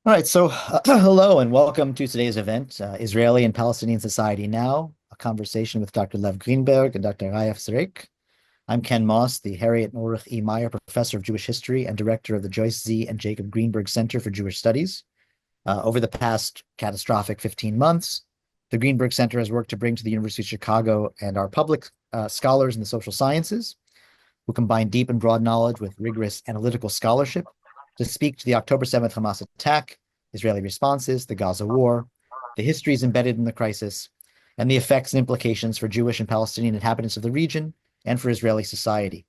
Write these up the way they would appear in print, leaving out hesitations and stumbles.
All right, so hello and welcome to today's event, Israeli and Palestinian Society Now, a conversation with Dr. Lev Greenberg and Dr. Raef Zreik. I'm Ken Moss, the Harriet and Ulrich E. Meyer Professor of Jewish History and Director of the Joyce Z. and Jacob Greenberg Center for Jewish Studies. Over the past catastrophic 15 months, the Greenberg Center has worked to bring to the University of Chicago and our public scholars in the social sciences who combine deep and broad knowledge with rigorous analytical scholarship to speak to the October 7th Hamas attack, Israeli responses, the Gaza war, the histories embedded in the crisis, and the effects and implications for Jewish and Palestinian inhabitants of the region and for Israeli society.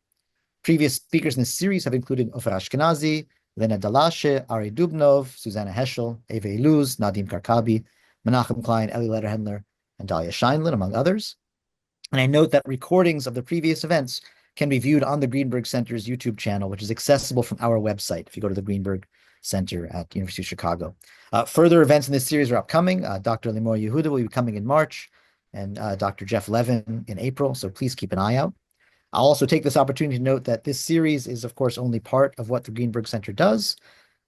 Previous speakers in this series have included Ofer Ashkenazi, Lena Dalashe, Ari Dubnov, Susanna Heschel, Eva Iluz, Nadim Karkabi, Menachem Klein, Eli Lederhendler, and Dalia Scheinlin, among others. And I note that recordings of the previous events can be viewed on the Greenberg Center's YouTube channel, which is accessible from our website if you go to the Greenberg Center at the University of Chicago. Further events in this series are upcoming. Dr. Limor Yehuda will be coming in March and Dr. Jeff Levin in April, so please keep an eye out. I'll also take this opportunity to note that this series is, of course, only part of what the Greenberg Center does.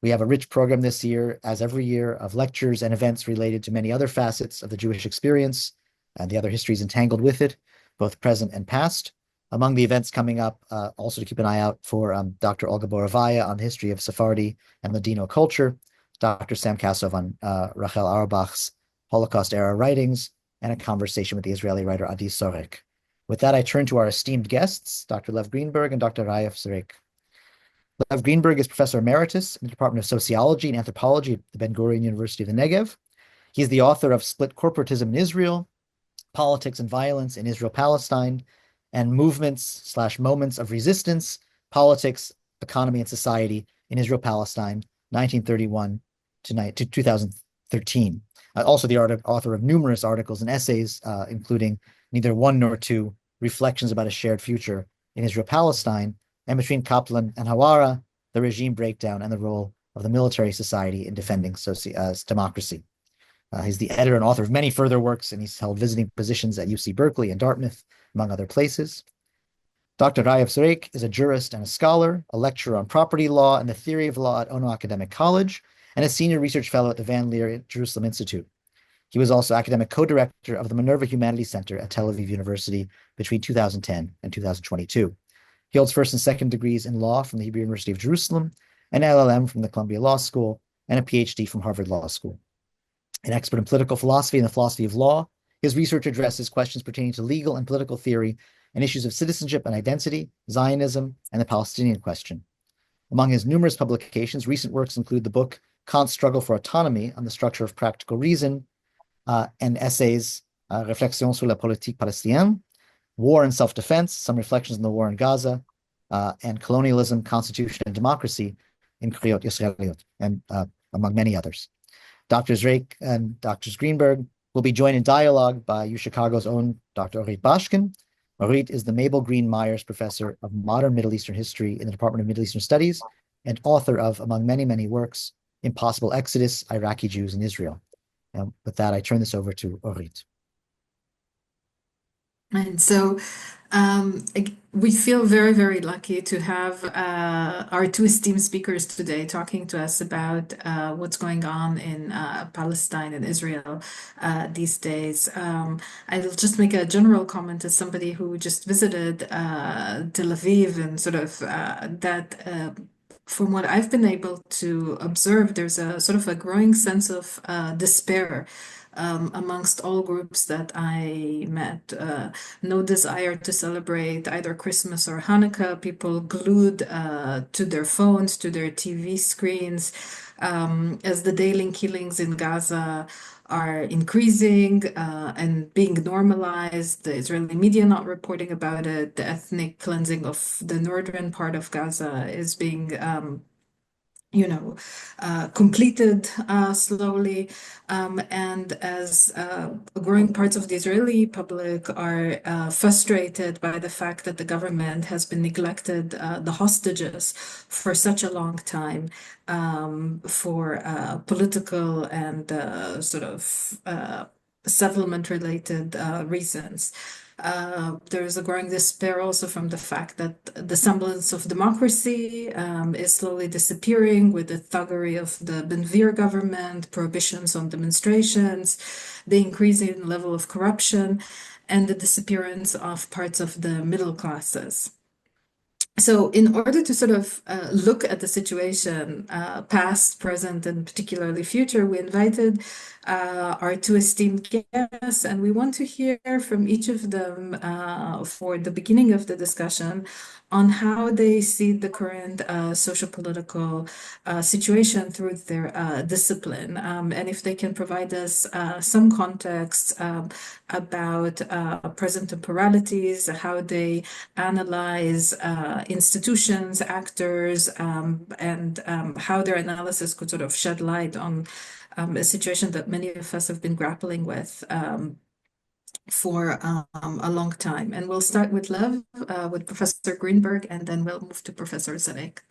We have a rich program this year, as every year, of lectures and events related to many other facets of the Jewish experience and the other histories entangled with it, both present and past. Among the events coming up, also to keep an eye out for Dr. Olga Borovaya on the history of Sephardi and Ladino culture, Dr. Sam Kasov on Rachel Auerbach's Holocaust-era writings, and a conversation with the Israeli writer Adi Sorek. With that, I turn to our esteemed guests, Dr. Lev Greenberg and Dr. Raef Zreik. Lev Greenberg is Professor Emeritus in the Department of Sociology and Anthropology at the Ben-Gurion University of the Negev. He is the author of Split Corporatism in Israel, Politics and Violence in Israel-Palestine, and Movements/Moments of Resistance, Politics, Economy, and Society in Israel-Palestine, 1931 to 2013. Also the author of numerous articles and essays, including Neither One Nor Two, Reflections about a Shared Future in Israel-Palestine, and Between Kaplan and Hawara, The Regime Breakdown and the Role of the Military Society in Defending Democracy. He's the editor and author of many further works, and he's held visiting positions at UC Berkeley and Dartmouth, among other places. Dr. Raef Zreik is a jurist and a scholar, a lecturer on property law and the theory of law at Ono Academic College, and a senior research fellow at the Van Leer Jerusalem Institute. He was also academic co-director of the Minerva Humanities Center at Tel Aviv University between 2010 and 2022. He holds first and second degrees in law from the Hebrew University of Jerusalem, an LLM from the Columbia Law School, and a PhD from Harvard Law School. An expert in political philosophy and the philosophy of law, his research addresses questions pertaining to legal and political theory and issues of citizenship and identity, Zionism, and the Palestinian question. Among his numerous publications, recent works include the book Kant's Struggle for Autonomy on the Structure of Practical Reason, and essays Réflexions sur la politique palestinienne, War and Self-Defense, Some Reflections on the War in Gaza, and Colonialism, Constitution, and Democracy in Kriot Yisraeliyot, and among many others. Dr. Zreik and Dr. Greenberg will be joined in dialogue by UChicago's own Dr. Orit Bashkin. Orit is the Mabel Green Myers Professor of Modern Middle Eastern History in the Department of Middle Eastern Studies and author of, among many, many works, Impossible Exodus, Iraqi Jews in Israel. And with that, I turn this over to Orit. And so we feel very, very lucky to have our two esteemed speakers today talking to us about what's going on in Palestine and Israel these days. I'll just make a general comment as somebody who just visited Tel Aviv and sort of that. From what I've been able to observe, there's a sort of a growing sense of despair amongst all groups that I met. No desire to celebrate either Christmas or Hanukkah, people glued to their phones, to their TV screens, as the daily killings in Gaza are increasing and being normalized, the Israeli media not reporting about it, the ethnic cleansing of the northern part of Gaza is being completed slowly. And as growing parts of the Israeli public are frustrated by the fact that the government has been neglected the hostages for such a long time for political and sort of settlement-related reasons. There's a growing despair also from the fact that the semblance of democracy is slowly disappearing with the thuggery of the Ben-Gvir government, prohibitions on demonstrations, the increasing level of corruption, and the disappearance of parts of the middle classes. So, in order to sort of look at the situation, past, present, and particularly future, we invited our two esteemed guests, and we want to hear from each of them for the beginning of the discussion on how they see the current social-political situation through their discipline, and if they can provide us some context about present temporalities, how they analyze institutions, actors, and how their analysis could sort of shed light on a situation that many of us have been grappling with for a long time. And we'll start with Lev, with Professor Greenberg, and then we'll move to Professor Zreik.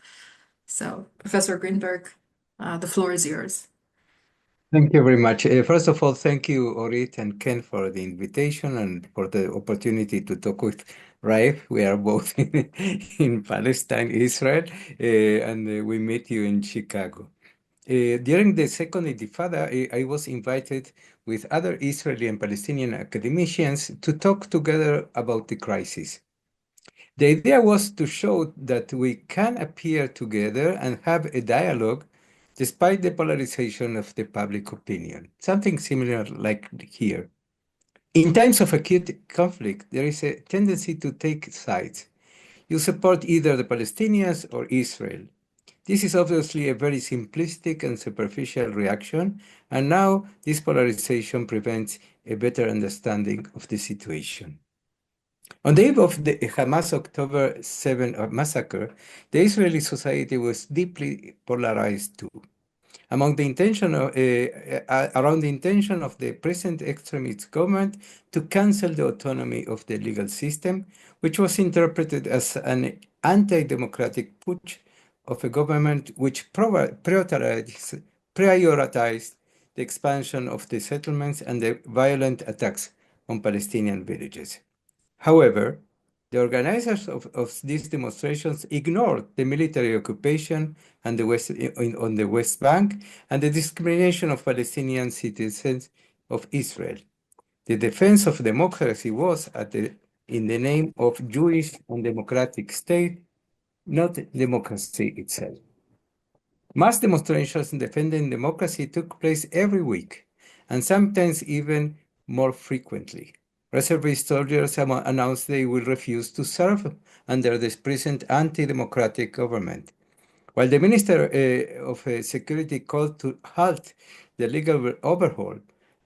So, Professor Greenberg, the floor is yours. Thank you very much. First of all, thank you, Orit and Ken, for the invitation and for the opportunity to talk with Raef. We are both in Palestine, Israel, and we met you in Chicago. During the Second Intifada, I was invited with other Israeli and Palestinian academicians to talk together about the crisis. The idea was to show that we can appear together and have a dialogue despite the polarization of the public opinion, something similar like here. In times of acute conflict, there is a tendency to take sides. You support either the Palestinians or Israel. This is obviously a very simplistic and superficial reaction, and now this polarization prevents a better understanding of the situation. On the eve of the Hamas October 7 massacre, the Israeli society was deeply polarized too. Around the intention of the present extremist government to cancel the autonomy of the legal system, which was interpreted as an anti-democratic putsch of a government which prioritized the expansion of the settlements and the violent attacks on Palestinian villages. However, the organizers of these demonstrations ignored the military occupation on the West Bank and the discrimination of Palestinian citizens of Israel. The defense of democracy was, in the name of Jewish and democratic state, not democracy itself. Mass demonstrations defending democracy took place every week, and sometimes even more frequently. Reservist soldiers announced they will refuse to serve under this present anti-democratic government, while the Minister of Security called to halt the legal overhaul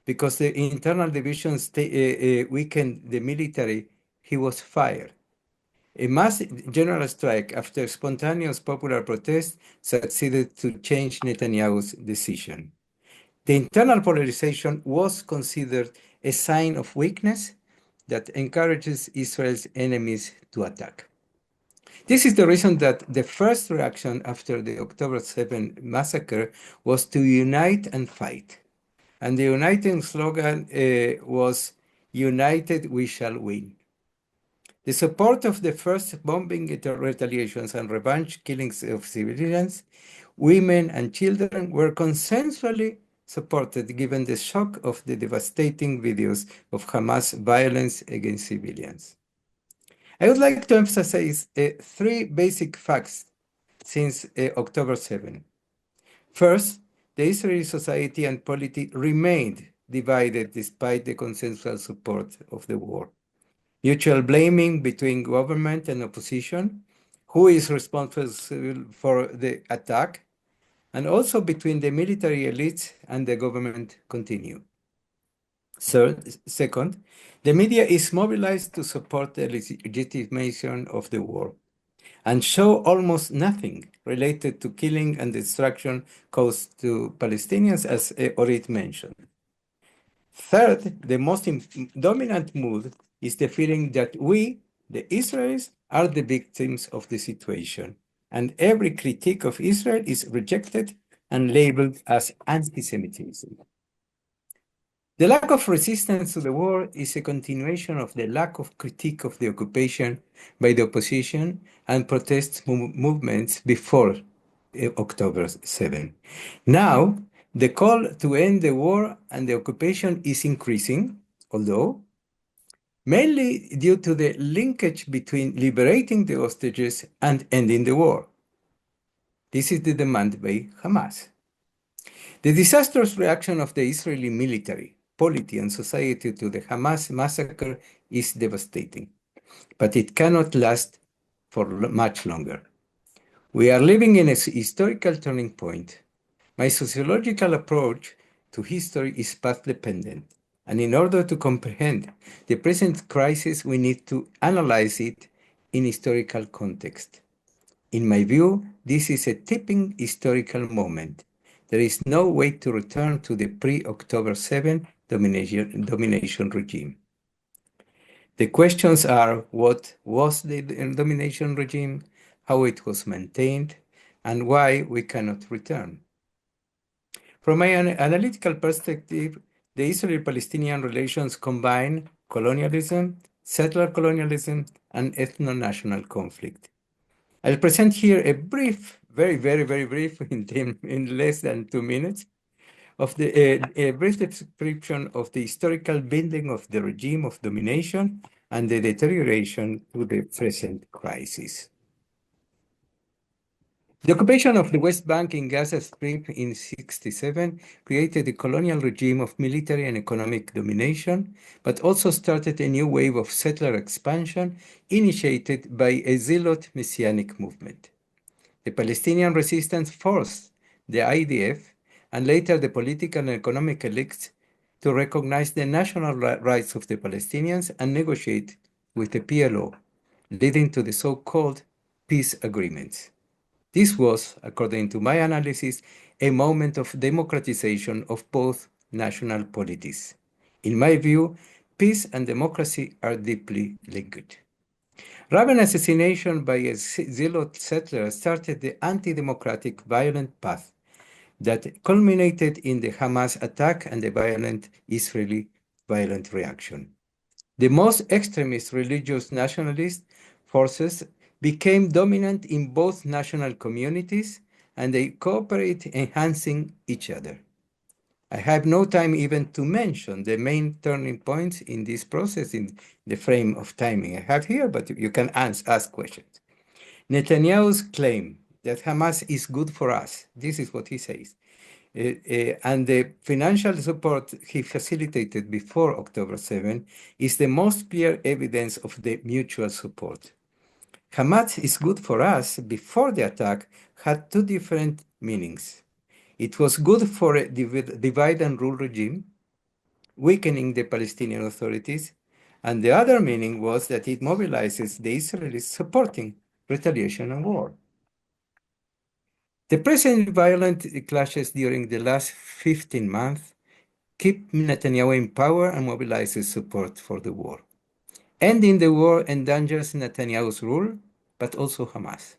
because the internal divisions weakened the military. He was fired. A mass general strike after spontaneous popular protest succeeded to change Netanyahu's decision. The internal polarization was considered a sign of weakness that encourages Israel's enemies to attack. This is the reason that the first reaction after the October 7 massacre was to unite and fight. And the uniting slogan was, "United we shall win." The support of the first bombing retaliations and revenge killings of civilians, women and children were consensually supported given the shock of the devastating videos of Hamas violence against civilians. I would like to emphasize three basic facts since October 7. First, the Israeli society and polity remained divided despite the consensual support of the war. Mutual blaming between government and opposition, who is responsible for the attack, and also between the military elites and the government continue. Second, the media is mobilized to support the legitimation of the war and show almost nothing related to killing and destruction caused to Palestinians, as Orit mentioned. Third, the most dominant mood is the feeling that we, the Israelis, are the victims of the situation, and every critique of Israel is rejected and labeled as anti-Semitism. The lack of resistance to the war is a continuation of the lack of critique of the occupation by the opposition and protest movements before October 7. Now, the call to end the war and the occupation is increasing, although mainly due to the linkage between liberating the hostages and ending the war. This is the demand by Hamas. The disastrous reaction of the Israeli military, polity, and society to the Hamas massacre is devastating, but it cannot last for much longer. We are living in a historical turning point. My sociological approach to history is path-dependent, and in order to comprehend the present crisis, we need to analyze it in historical context. In my view, this is a tipping historical moment. There is no way to return to the pre-October 7 domination regime. The questions are: what was the domination regime, how it was maintained, and why we cannot return. From my analytical perspective, the Israeli-Palestinian relations combine colonialism, settler colonialism, and ethno-national conflict. I'll present here a brief, very brief, in less than 2 minutes, of a brief description of the historical bending of the regime of domination and the deterioration to the present crisis. The occupation of the West Bank in Gaza Strip in 1967 created a colonial regime of military and economic domination, but also started a new wave of settler expansion initiated by a zealot messianic movement. The Palestinian resistance forced the IDF and later the political and economic elites to recognize the national rights of the Palestinians and negotiate with the PLO, leading to the so-called peace agreements. This was, according to my analysis, a moment of democratization of both national polities. In my view, peace and democracy are deeply linked. Rabin assassination by a zealot settler started the anti-democratic violent path that culminated in the Hamas attack and the violent Israeli violent reaction. The most extremist religious nationalist forces became dominant in both national communities, and they cooperate, enhancing each other. I have no time even to mention the main turning points in this process in the frame of timing I have here, but you can ask questions. Netanyahu's claim that Hamas is good for us, this is what he says, and the financial support he facilitated before October 7 is the most clear evidence of the mutual support. Hamas is good for us before the attack had two different meanings. It was good for a divide and rule regime, weakening the Palestinian authorities, and the other meaning was that it mobilizes the Israelis supporting retaliation and war. The present violent clashes during the last 15 months keep Netanyahu in power and mobilizes support for the war. Ending the war endangers Netanyahu's rule, but also Hamas.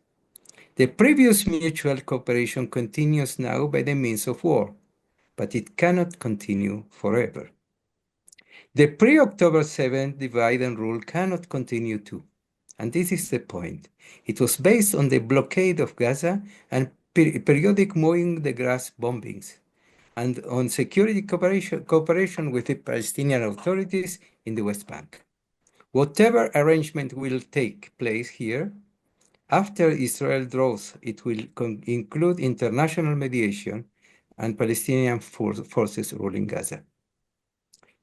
The previous mutual cooperation continues now by the means of war, but it cannot continue forever. The pre-October 7 divide and rule cannot continue too, and this is the point. It was based on the blockade of Gaza and periodic mowing the grass bombings, and on security cooperation with the Palestinian authorities in the West Bank. Whatever arrangement will take place here, after Israel draws, it will include international mediation and Palestinian forces ruling Gaza.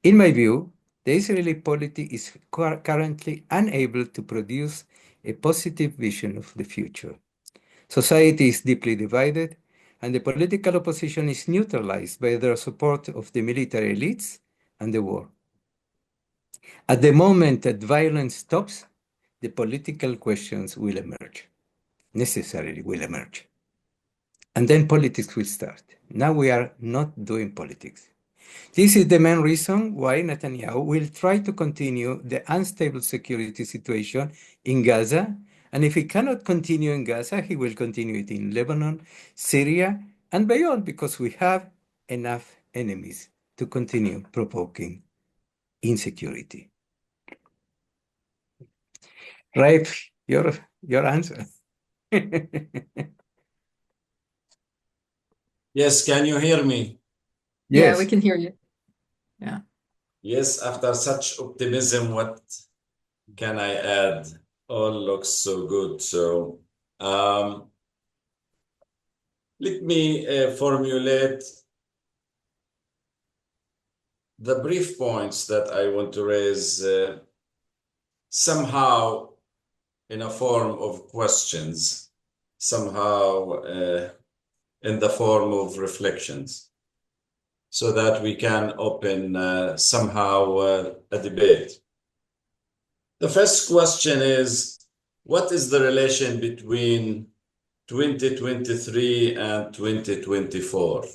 In my view, the Israeli polity is currently unable to produce a positive vision of the future. Society is deeply divided, and the political opposition is neutralized by their support of the military elites and the war. At the moment that violence stops, the political questions will emerge, necessarily will emerge. And then politics will start. Now we are not doing politics. This is the main reason why Netanyahu will try to continue the unstable security situation in Gaza. And if he cannot continue in Gaza, he will continue it in Lebanon, Syria, and beyond, because we have enough enemies to continue provoking insecurity. Raef, your answer. Yes, can you hear me? Yeah, we Yes. can hear you. Yeah. Yes, after such optimism, what can I add? All looks so good. So let me formulate the brief points that I want to raise somehow in a form of questions, somehow in the form of reflections, so that we can open somehow a debate. The first question is, what is the relation between 2023 and 2024?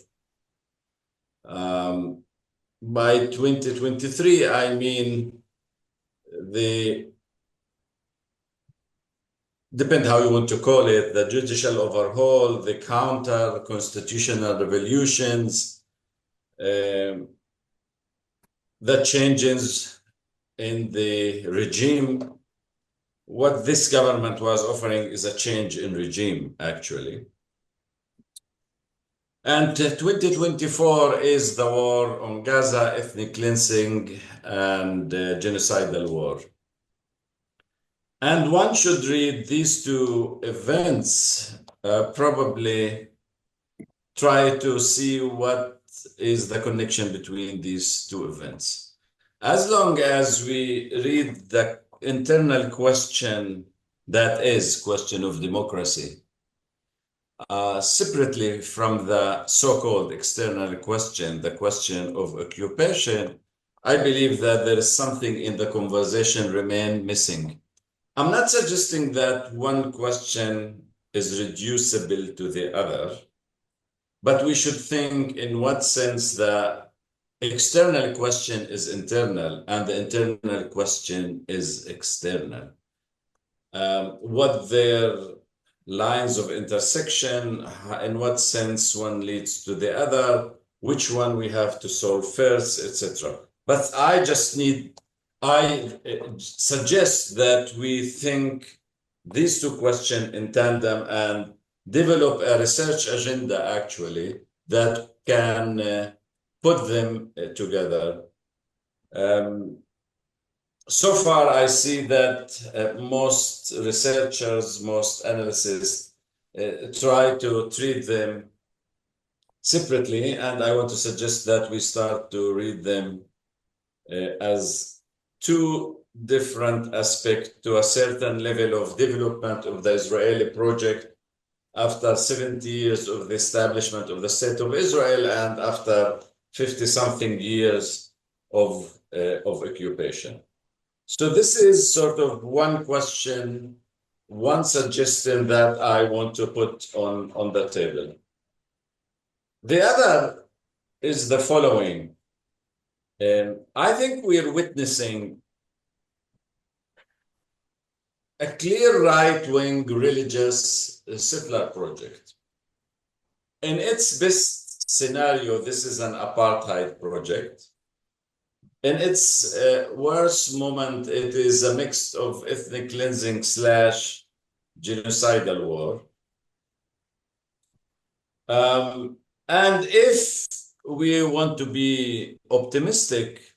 By 2023, I mean depend how you want to call it, the judicial overhaul, the counter-constitutional revolutions, the changes in the regime. What this government was offering is a change in regime, actually. And 2024 is the war on Gaza, ethnic cleansing, and genocidal war. And one should read these two events, probably try to see what is the connection between these two events. As long as we read the internal question, that is question of democracy, separately from the so-called external question, the question of occupation, I believe that there is something in the conversation remain missing. I'm not suggesting that one question is reducible to the other, but we should think in what sense the external question is internal and the internal question is external. What their lines of intersection, in what sense one leads to the other, which one we have to solve first, etc. But I suggest that we think these two questions in tandem and develop a research agenda, actually, that can put them together. So far, I see that most researchers, most analysts try to treat them separately, and I want to suggest that we start to read them as two different aspects to a certain level of development of the Israeli project after 70 years of the establishment of the State of Israel and after 50-something years of occupation. So this is sort of one question, one suggestion that I want to put on the table. The other is the following. I think we're witnessing a clear right-wing religious settler project. In its best scenario, this is an apartheid project. In its worst moment, it is a mix of ethnic cleansing / genocidal war. And if we want to be optimistic,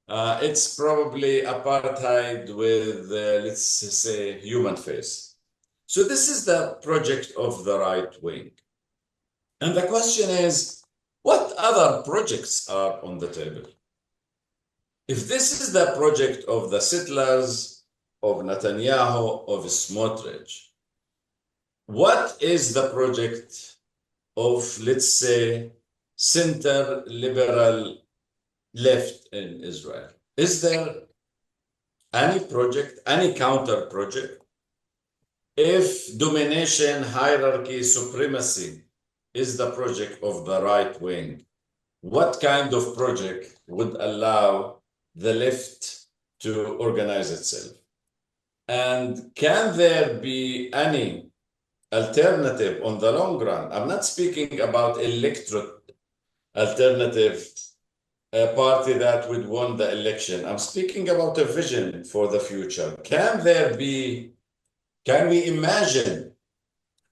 it's probably apartheid with, let's say, human face. So this is the project of the right wing. And the question is, what other projects are on the table? If this is the project of the settlers, of Netanyahu, of Smotrich, what is the project of, let's say, center liberal left in Israel? Is there any project, any counter project? If domination, hierarchy, supremacy is the project of the right wing, what kind of project would allow the left to organize itself? And can there be any alternative on the long run? I'm not speaking about electorate alternative a party that would win the election. I'm speaking about a vision for the future. Can we imagine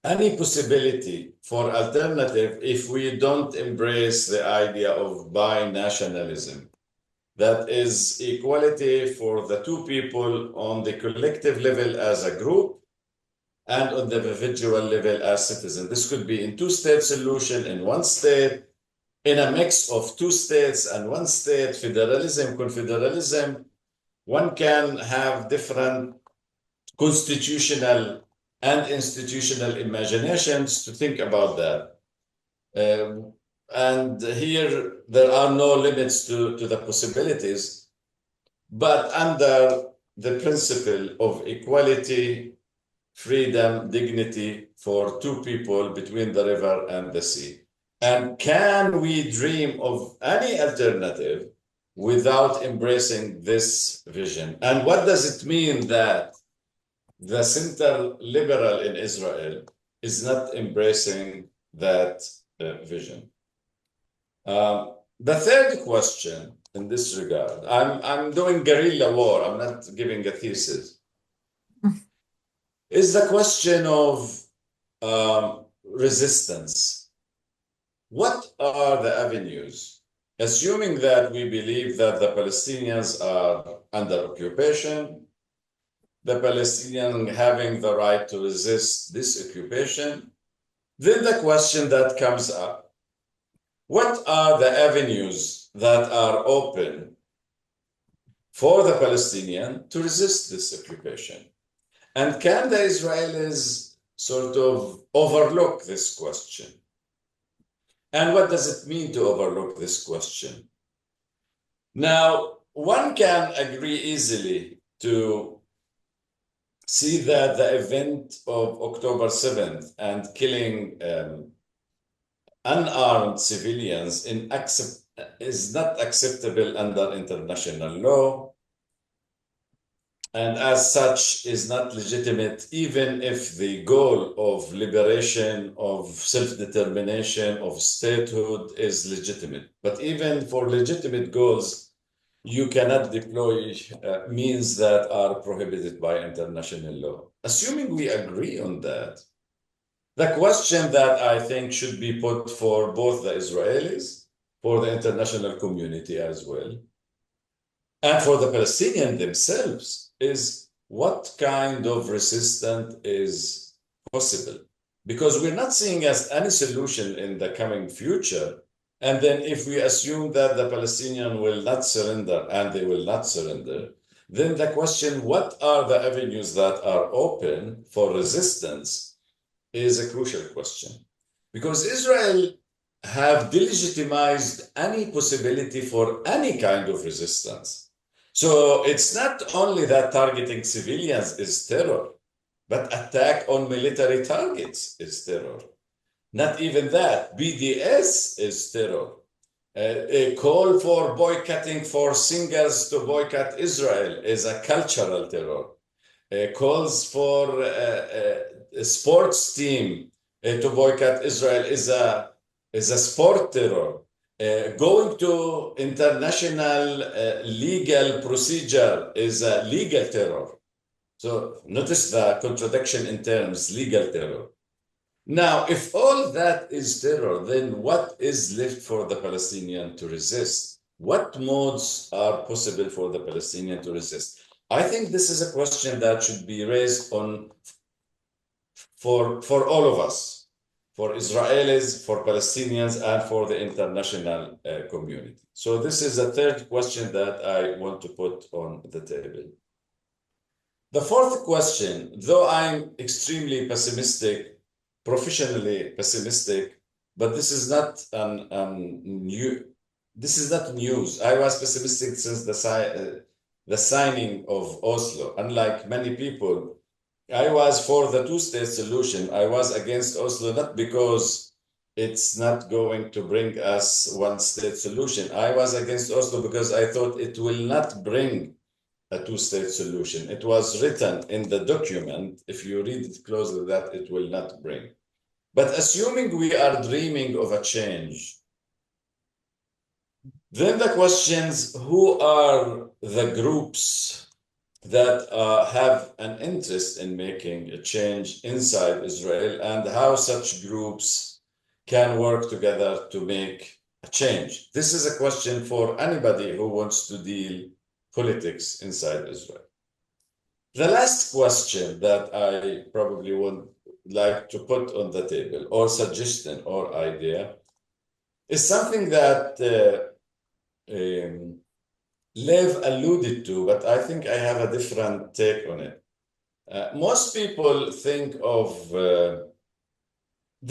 any possibility for alternative if we don't embrace the idea of binationalism? That is equality for the two people on the collective level as a group and on the individual level as citizens. This could be in two-state solution in one state, in a mix of two states and one state, federalism, confederalism. One can have different constitutional and institutional imaginations to think about that. And here there are no limits to the possibilities, but under the principle of equality, freedom, dignity for two people between the river and the sea. And can we dream of any alternative without embracing this vision? And what does it mean that the center liberal in Israel is not embracing that vision? The third question in this regard, I'm doing guerrilla war, I'm not giving a thesis, is the question of resistance. What are the avenues? Assuming that we believe that the Palestinians are under occupation, the Palestinians having the right to resist this occupation, then the question that comes up, what are the avenues that are open for the Palestinian to resist this occupation? And can the Israelis sort of overlook this question? And what does it mean to overlook this question? Now, one can agree easily to see that the event of October 7th and killing unarmed civilians is not acceptable under international law, and as such is not legitimate, even if the goal of liberation, of self-determination, of statehood is legitimate. But even for legitimate goals, you cannot deploy means that are prohibited by international law. Assuming we agree on that, the question that I think should be put for both the Israelis, for the international community as well, and for the Palestinians themselves is what kind of resistance is possible? Because we're not seeing as any solution in the coming future. And then if we assume that the Palestinians will not surrender, and they will not surrender, then the question, what are the avenues that are open for resistance, is a crucial question. Because Israel have delegitimized any possibility for any kind of resistance. So it's not only that targeting civilians is terror, but attack on military targets is terror. Not even that. BDS is terror. A call for boycotting, for singers to boycott Israel is a cultural terror. Calls for a sports team to boycott Israel is a sport terror. Going to international legal procedure is a legal terror. So notice the contradiction in terms, legal terror. Now, if all that is terror, then what is left for the Palestinian to resist? What modes are possible for the Palestinian to resist? I think this is a question that should be raised for all of us, for Israelis, for Palestinians, and for the international community. So this is a third question that I want to put on the table. The fourth question, though I'm extremely pessimistic, professionally pessimistic, but this is not this is not news. I was pessimistic since the signing of Oslo. Unlike many people, I was for the two-state solution. I was against Oslo, not because it's not going to bring us one-state solution. I was against Oslo because I thought it will not bring a two-state solution. It was written in the document, if you read it closely, that it will not bring. But assuming we are dreaming of a change, Then the questions, who are the groups that have an interest in making a change inside Israel, and how such groups can work together to make a change? This is a question for anybody who wants to deal politics inside Israel. The last question that I probably would like to put on the table, or suggestion or idea, is something that Lev alluded to, but I think I have a different take on it. Most people think of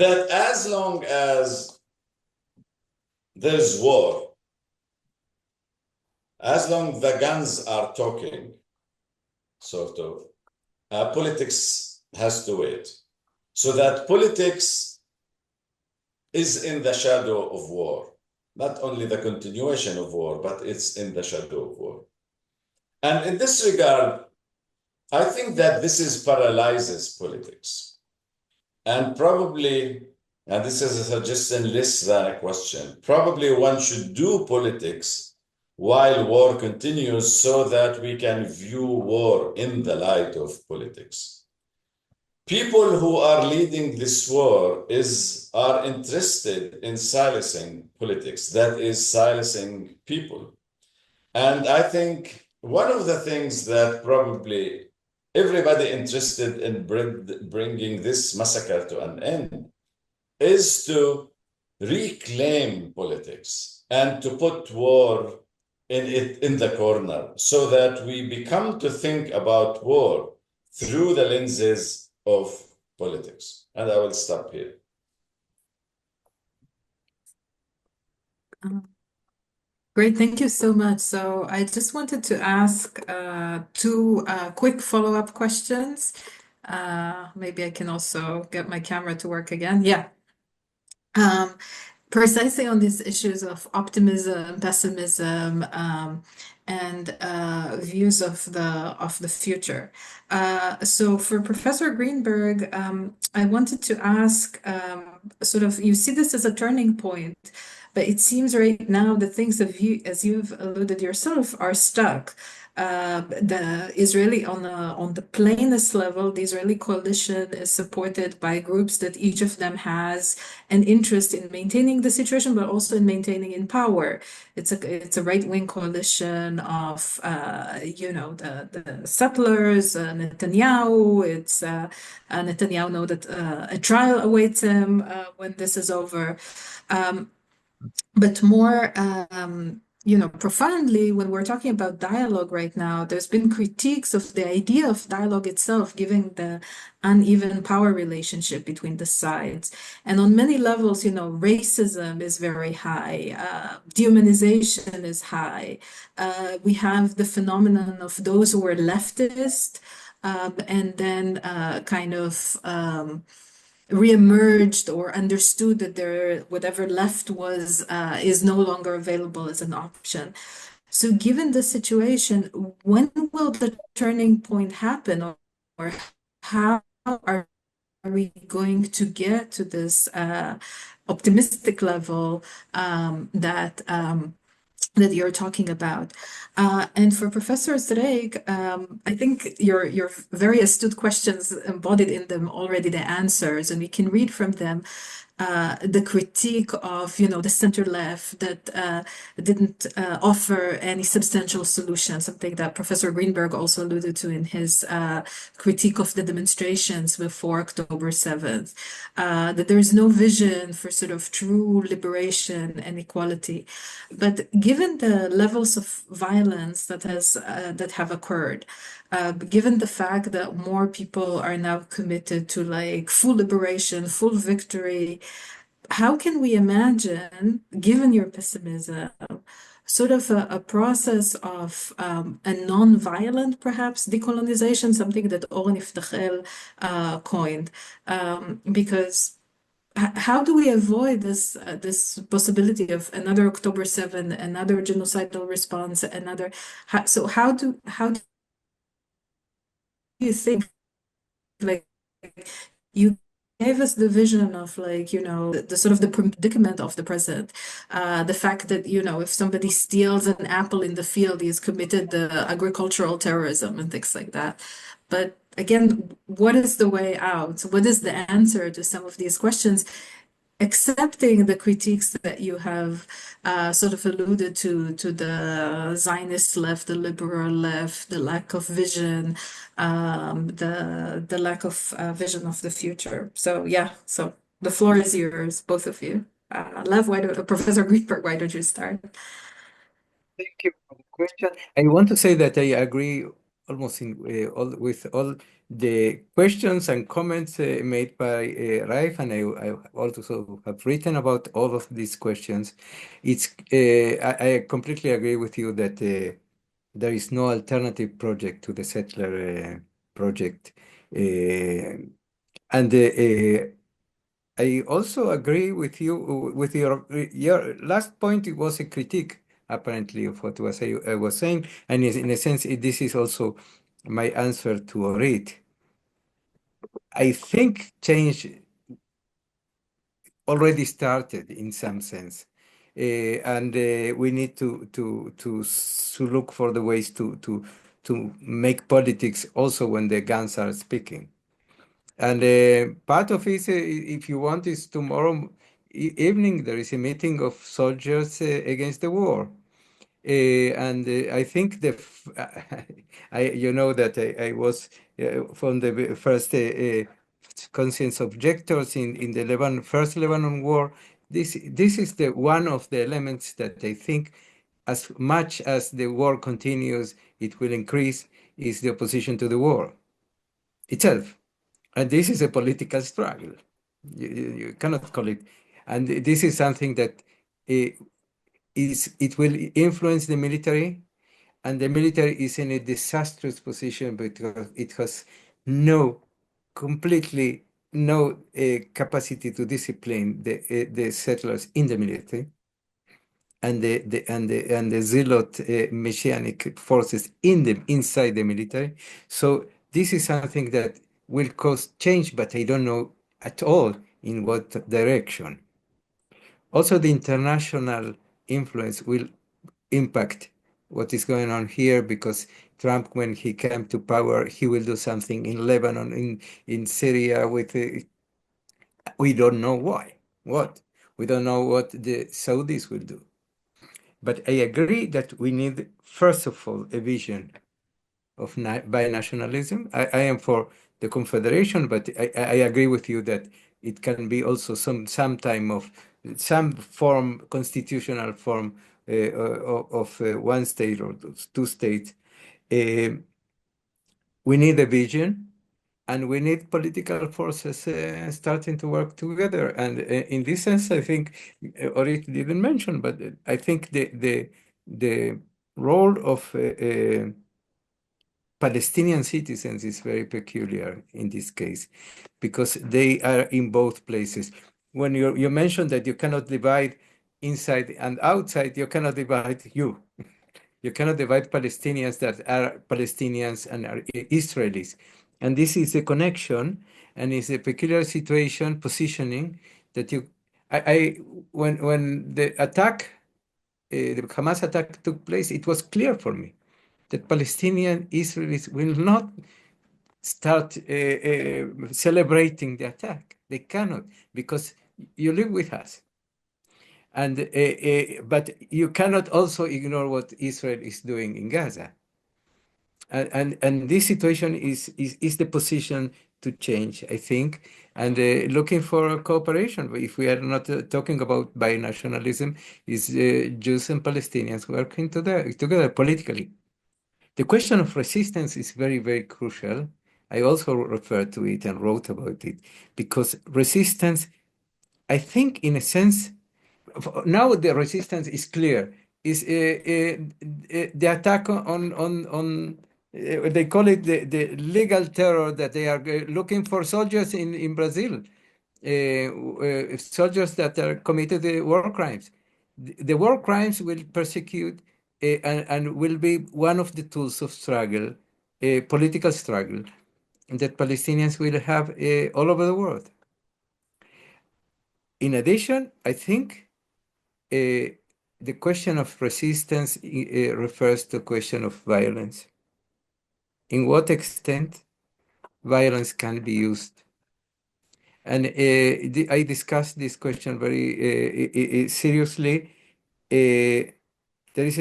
that as long as there's war, as long the guns are talking, sort of, politics has to wait. So that politics is in the shadow of war. Not only the continuation of war, but it's in the shadow of war. And in this regard, I think that this paralyzes politics. And probably, and this is a suggestion less than a question, probably one should do politics while war continues so that we can view war in the light of politics. People who are leading this war are interested in silencing politics, that is, silencing people. And I think one of the things that probably everybody interested in bringing this massacre to an end is to reclaim politics and to put war in the corner so that we become to think about war through the lenses of politics. And I will stop here. Great, thank you so much. So I just wanted to ask two quick follow-up questions. Maybe I can also get my camera to work again. Yeah. Precisely on these issues of optimism, pessimism, and views of the future. So for Professor Greenberg, I wanted to ask, sort of, you see this as a turning point, but it seems right now the things that as you've alluded yourself, are stuck. The Israeli, on the plainest level, the Israeli coalition is supported by groups that each of them has an interest in maintaining the situation, but also in maintaining in power. It's a right-wing coalition of the settlers, Netanyahu. It's Netanyahu know that a trial awaits him when this is over. But more profoundly, when we're talking about dialogue right now, there's been critiques of the idea of dialogue itself, given the uneven power relationship between the sides. And on many levels, racism is very high, dehumanization is high. We have the phenomenon of those who were leftist and then kind of reemerged or understood that whatever left was is no longer available as an option. So given the situation, when will the turning point happen, or how are we going to get to this optimistic level that you're talking about? And for Professor Zreik, I think your very astute questions embodied in them already the answers, and we can read from them the critique of the center left that didn't offer any substantial solution, something that Professor Greenberg also alluded to in his critique of the demonstrations before October 7th, that there is no vision for sort of true liberation and equality. But given the levels of violence that have occurred, given the fact that more people are now committed to like full liberation, full victory, how can we imagine, given your pessimism, sort of a process of a non-violent, perhaps, decolonization, something that Oren Iftachel coined, because how do we avoid this possibility of another October 7, another genocidal response, how do you think like you gave us the vision of like, the sort of the predicament of the president. The fact that, if somebody steals an apple in the field, he's committed the agricultural terrorism and things like that. But again, what is the way out? What is the answer to some of these questions? Accepting the critiques that you have sort of alluded to the Zionist left, the liberal left, the lack of vision, the lack of vision of the future. So yeah, so the floor is yours, both of you. Lev, Professor Greenberg, why don't you start? Thank you for the question. I want to say that I agree almost with all the questions and comments made by Raef, and I also have written about all of these questions. I completely agree with you that there is no alternative project to the settler project, and I also agree with you with your last point. It was a critique, apparently, of what I was saying, and in a sense, this is also my answer to Orit. I think change already started in some sense, and we need to look for the ways to make politics also when the guns are speaking. And part of it, if you want, is tomorrow evening there is a meeting of soldiers against the war. And I think you know that I was from the first conscience objectors in the first Lebanon war. This is the one of the elements that I think, as much as the war continues, it will increase, is the opposition to the war itself. And this is a political struggle. You cannot call it. And this is something that it will influence the military, and the military is in a disastrous position because it has completely no capacity to discipline the settlers in the military, and the zealot messianic forces inside the military. So this is something that will cause change, but I don't know at all in what direction. Also, the international influence will impact what is going on here, because Trump, when he came to power, he will do something in Lebanon, in Syria, we don't know what. We don't know what the Saudis will do. But I agree that we need, first of all, a vision of binationalism. I am for the confederation, but I agree with you that it can be also some form, constitutional form of one state or two states. We need a vision, and we need political forces starting to work together. And in this sense, I think Orit didn't mention, but I think the role of Palestinian citizens is very peculiar in this case, because they are in both places. When you mentioned that you cannot divide inside and outside, you cannot divide you. You cannot divide Palestinians that are Palestinians and are Israelis. And this is a connection, and it's a peculiar situation, positioning that when the the Hamas attack took place, it was clear for me that Palestinian Israelis will not start celebrating the attack. They cannot, because you live with us. And but you cannot also ignore what Israel is doing in Gaza. And this situation is the position to change, I think, and looking for cooperation. If we are not talking about binationalism, is Jews and Palestinians working together politically. The question of resistance is very, very crucial. I also referred to it and wrote about it, because resistance, I think, in a sense, now the resistance is clear. Is the attack on they call it the legal terror, that they are looking for soldiers in Brazil, soldiers that are committed war crimes. The war crimes will persecute and will be one of the tools of struggle, political struggle, that Palestinians will have all over the world. in addition, I think the question of resistance refers to question of violence. In what extent violence can be used? And I discussed this question very seriously. There is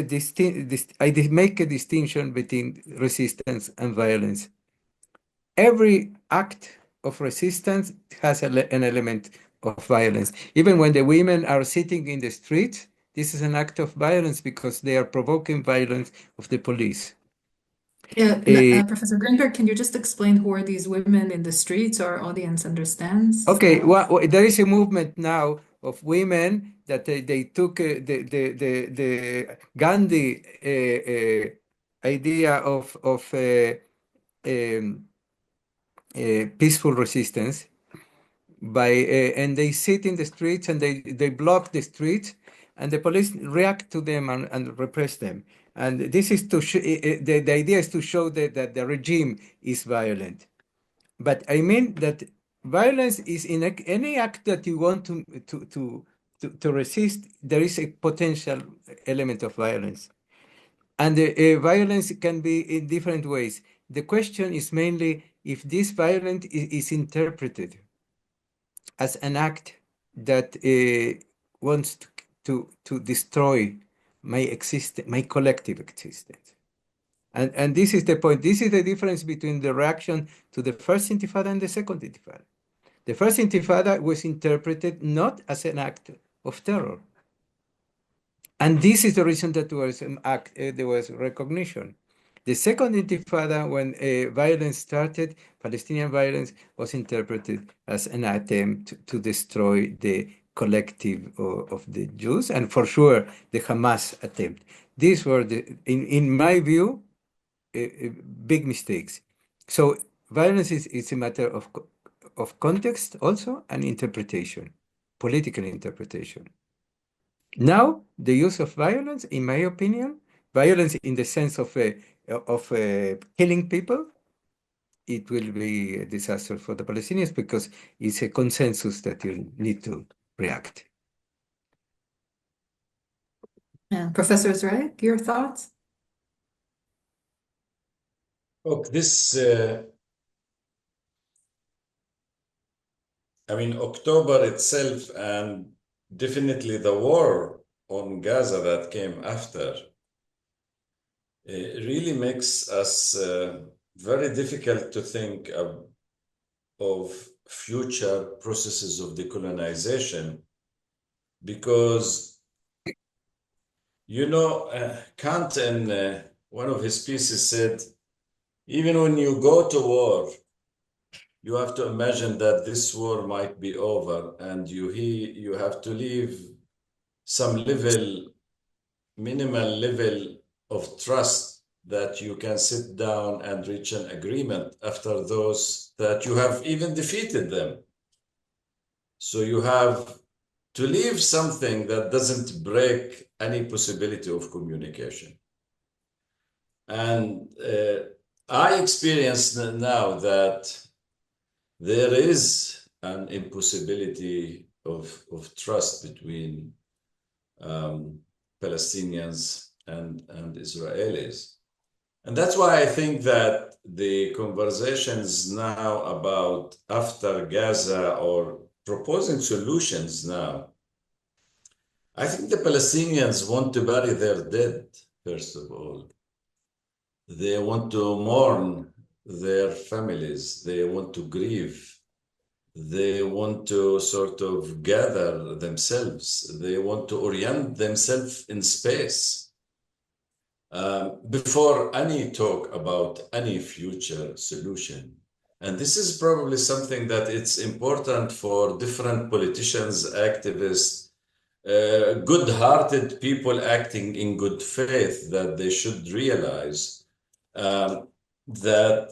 I make a distinction between resistance and violence. Every act of resistance has an element of violence. Even when the women are sitting in the streets, this is an act of violence because they are provoking violence of the police. Yeah, Professor Greenberg, can you just explain who are these women in the streets so our audience understands? Okay, well, there is a movement now of women that they took the Gandhi idea of peaceful resistance by and they sit in the streets and they block the streets and the police react to them and repress them. And this is to the idea is to show that the regime is violent. But I mean that violence is in any act that you want to resist, there is a potential element of violence. And violence can be in different ways. The question is mainly if this violence is interpreted as an act that wants to destroy my collective existence. And this is the point. This is the difference between the reaction to the first Intifada and the second Intifada. The first Intifada was interpreted not as an act of terror. And this is the reason that there was recognition. The second Intifada, when violence started, Palestinian violence was interpreted as an attempt to destroy the collective of the Jews, and for sure, the Hamas attempt. These were, in my view, big mistakes. So violence is a matter of context also and interpretation, political interpretation. Now, the use of violence, in my opinion, violence in the sense of killing people, it will be a disaster for the Palestinians because it's a consensus that you need to react. Professor Zreik, your thoughts? Look, October itself and definitely the war on Gaza that came after, it really makes us very difficult to think of future processes of decolonization because, Kant in one of his pieces said, even when you go to war, you have to imagine that this war might be over and you have to leave some minimal level of trust that you can sit down and reach an agreement after those that you have even defeated them. So you have to leave something that doesn't break any possibility of communication. And I experience now that there is an impossibility of trust between Palestinians and Israelis. And that's why I think that the conversations now about after Gaza or proposing solutions now, I think the Palestinians want to bury their dead, first of all. They want to mourn their families. They want to grieve. They want to sort of gather themselves. They want to orient themselves in space before any talk about any future solution. And this is probably something that it's important for different politicians, activists, good-hearted people acting in good faith, that they should realize that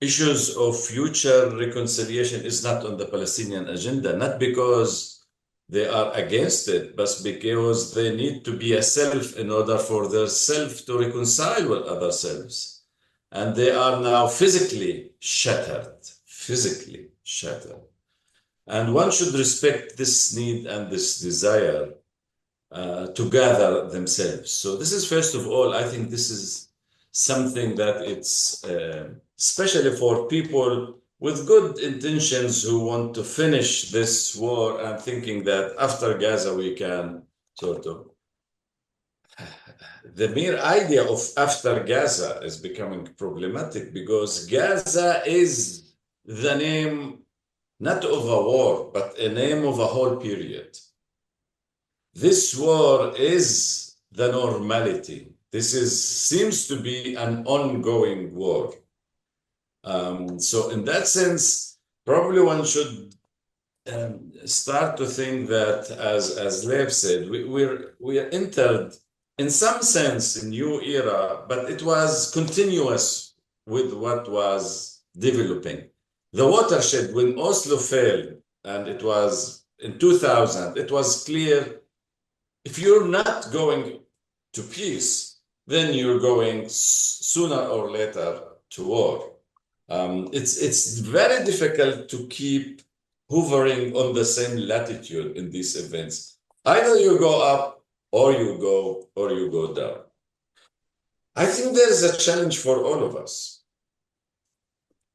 issues of future reconciliation is not on the Palestinian agenda, not because they are against it, but because they need to be a self in order for their self to reconcile with other selves. And they are now physically shattered. And one should respect this need and this desire to gather themselves. So this is, first of all, I think this is something that it's especially for people with good intentions who want to finish this war and thinking that after Gaza we can sort of the mere idea of after Gaza is becoming problematic because Gaza is the name not of a war, but a name of a whole period. This war is the normality. This seems to be an ongoing war. So in that sense, probably one should start to think that, as Lev said, we are entered in some sense a new era, but it was continuous with what was developing. The watershed, when Oslo failed, and it was in 2000, it was clear if you're not going to peace, then you're going sooner or later to war. It's very difficult to keep hovering on the same latitude in these events. Either you go up or you go down. I think there's a challenge for all of us.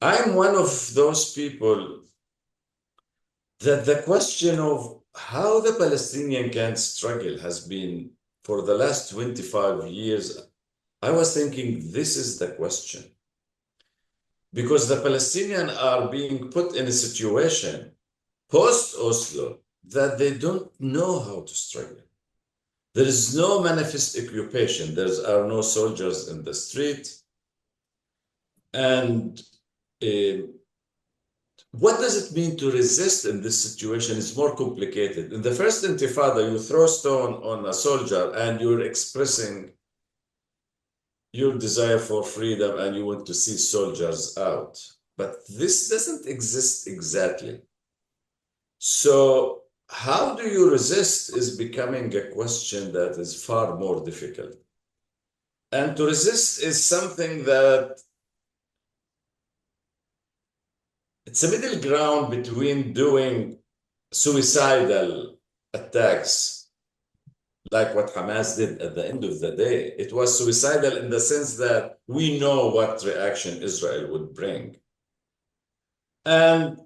I'm one of those people that the question of how the Palestinian can struggle has been for the last 25 years. I was thinking this is the question. Because the Palestinians are being put in a situation post-Oslo that they don't know how to struggle. There is no manifest occupation. There are no soldiers in the street. And what does it mean to resist in this situation is more complicated. In the first Intifada, you throw stone on a soldier and you're expressing your desire for freedom and you want to see soldiers out. But this doesn't exist exactly. So how do you resist is becoming a question that is far more difficult. And to resist is something that it's a middle ground between doing suicidal attacks like what Hamas did at the end of the day. It was suicidal in the sense that we know what reaction Israel would bring. And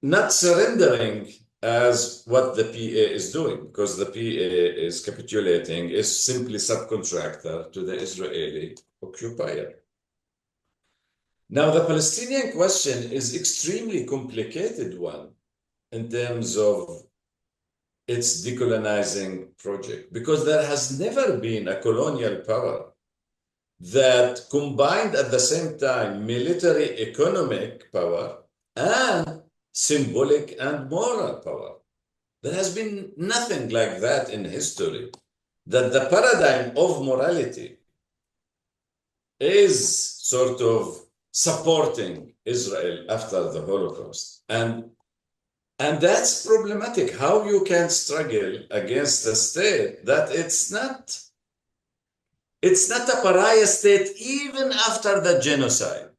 not surrendering as what the PA is doing, because the PA is capitulating, is simply subcontractor to the Israeli occupier. Now, the Palestinian question is extremely complicated one in terms of its decolonizing project, because there has never been a colonial power that combined at the same time military economic power and symbolic and moral power. There has been nothing like that in history, that the paradigm of morality is sort of supporting Israel after the Holocaust. And that's problematic, how you can struggle against a state that it's not a pariah state even after the genocide,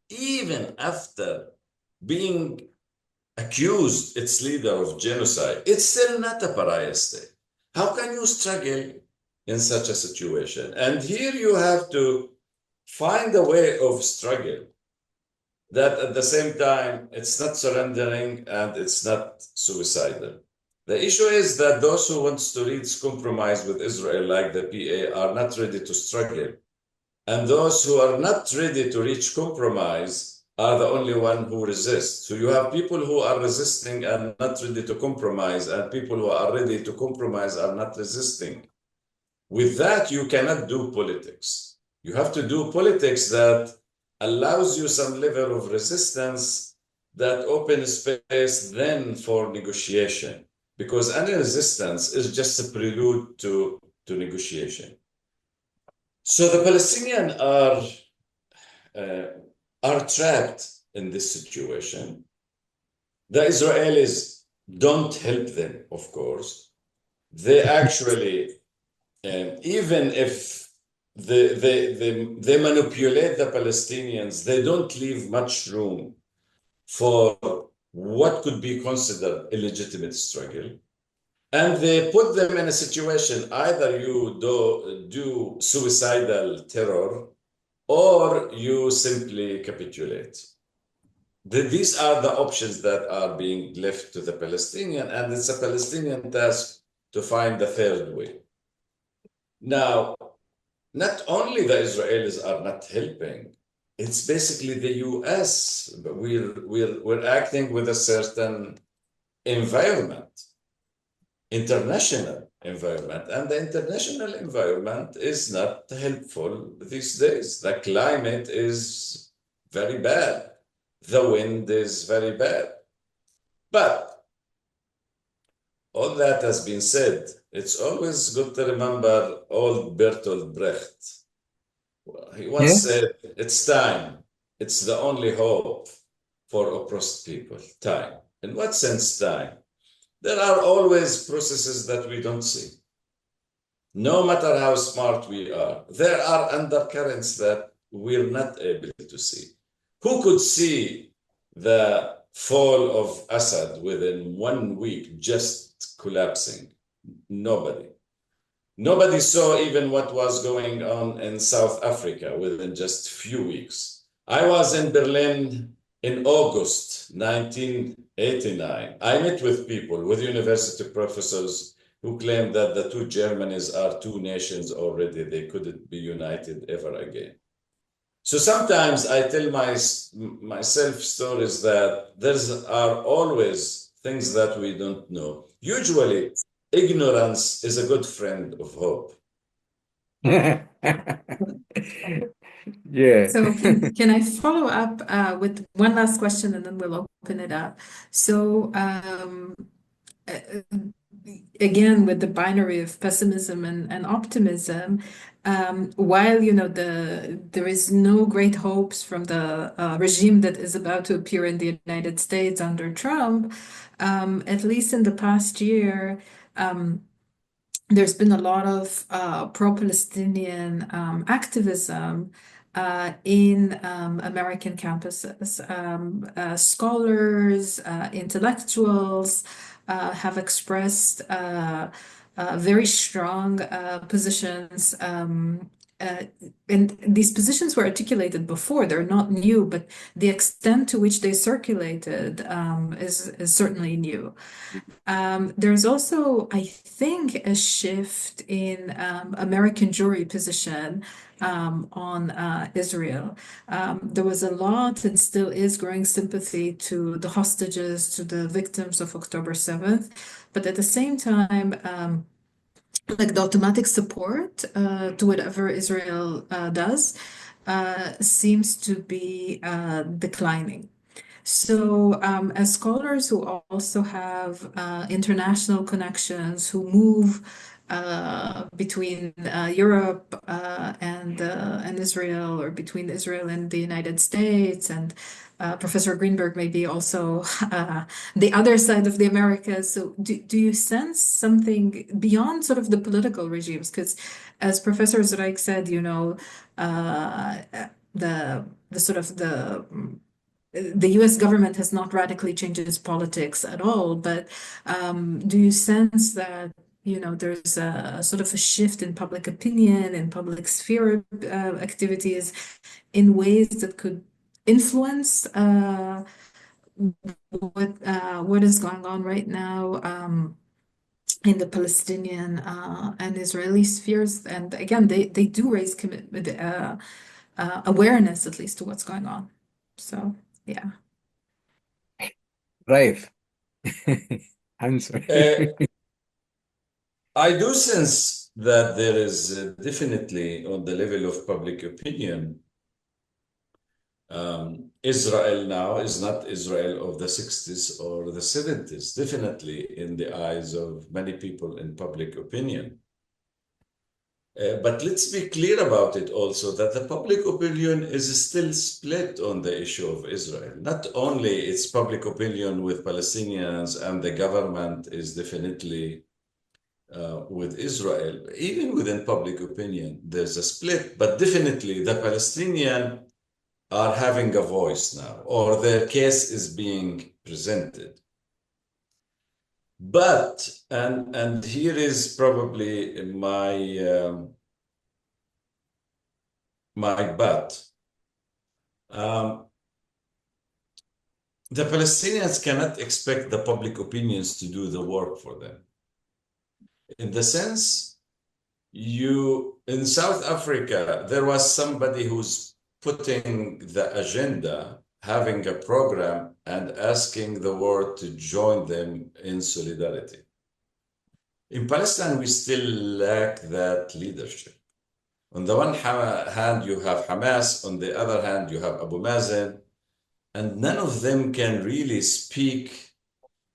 even after being accused its leader of genocide, it's still not a pariah state. How can you struggle in such a situation? And here you have to find a way of struggle that at the same time, it's not surrendering and it's not suicidal. The issue is that those who want to reach compromise with Israel, like the PA, are not ready to struggle. And those who are not ready to reach compromise are the only one who resist. So you have people who are resisting and not ready to compromise, and people who are ready to compromise are not resisting. With that, you cannot do politics. You have to do politics that allows you some level of resistance that opens space then for negotiation, because any resistance is just a prelude to negotiation. So the Palestinians are trapped in this situation. The Israelis don't help them, of course. They actually, even if they manipulate the Palestinians, they don't leave much room for what could be considered a legitimate struggle. And they put them in a situation, either you do suicidal terror or you simply capitulate. These are the options that are being left to the Palestinian, and it's a Palestinian task to find the third way. Now, not only the Israelis are not helping, it's basically the US. We're acting with a certain environment, international environment, and the international environment is not helpful these days. The climate is very bad. The wind is very bad. But all that has been said, it's always good to remember old Bertolt Brecht. He once said, it's time. It's the only hope for oppressed people. Time. In what sense time? There are always processes that we don't see. No matter how smart we are, there are undercurrents that we're not able to see. Who could see the fall of Assad within 1 week just collapsing? Nobody. Nobody saw even what was going on in South Africa within just a few weeks. I was in Berlin in August 1989. I met with people, with university professors who claimed that the two Germanys are two nations already. They couldn't be united ever again. So sometimes I tell myself stories that there are always things that we don't know. Usually, ignorance is a good friend of hope. Yeah. So can I follow up with one last question and then we'll open it up. So again, with the binary of pessimism and optimism, while there is no great hopes from the regime that is about to appear in the United States under Trump, at least in the past year, there's been a lot of pro-Palestinian activism in American campuses. Scholars, intellectuals have expressed very strong positions. And these positions were articulated before, they're not new, but the extent to which they circulated is certainly new. There's also, I think, a shift in American jury position on Israel. There was a lot and still is growing sympathy to the hostages, to the victims of October 7th. But at the same time, like the automatic support to whatever Israel does seems to be declining. So, as scholars who also have international connections, who move between Europe and Israel, or between Israel and the United States, and Professor Greenberg may be also the other side of the Americas. So, do you sense something beyond sort of the political regimes? Because, as Professor Zreik said, the sort of the US government has not radically changed its politics at all, but do you sense that there's a sort of a shift in public opinion and public sphere activities in ways that could influence what is going on right now in the Palestinian and Israeli spheres? And again, they do raise awareness, at least, to what's going on. So, yeah. Raef, answer. I do sense that there is definitely, on the level of public opinion, Israel now is not Israel of the 60s or the 70s, definitely in the eyes of many people in public opinion. But let's be clear about it also, that the public opinion is still split on the issue of Israel. Not only its public opinion with Palestinians and the government is definitely with Israel, even within public opinion, there's a split, but definitely the Palestinian are having a voice now, or their case is being presented. But, and here is probably my but. The Palestinians cannot expect the public opinions to do the work for them. In the sense, in South Africa, there was somebody who's putting the agenda, having a program, and asking the world to join them in solidarity. In Palestine, we still lack that leadership. On the one hand, you have Hamas. On the other hand, you have Abu Mazen. And none of them can really speak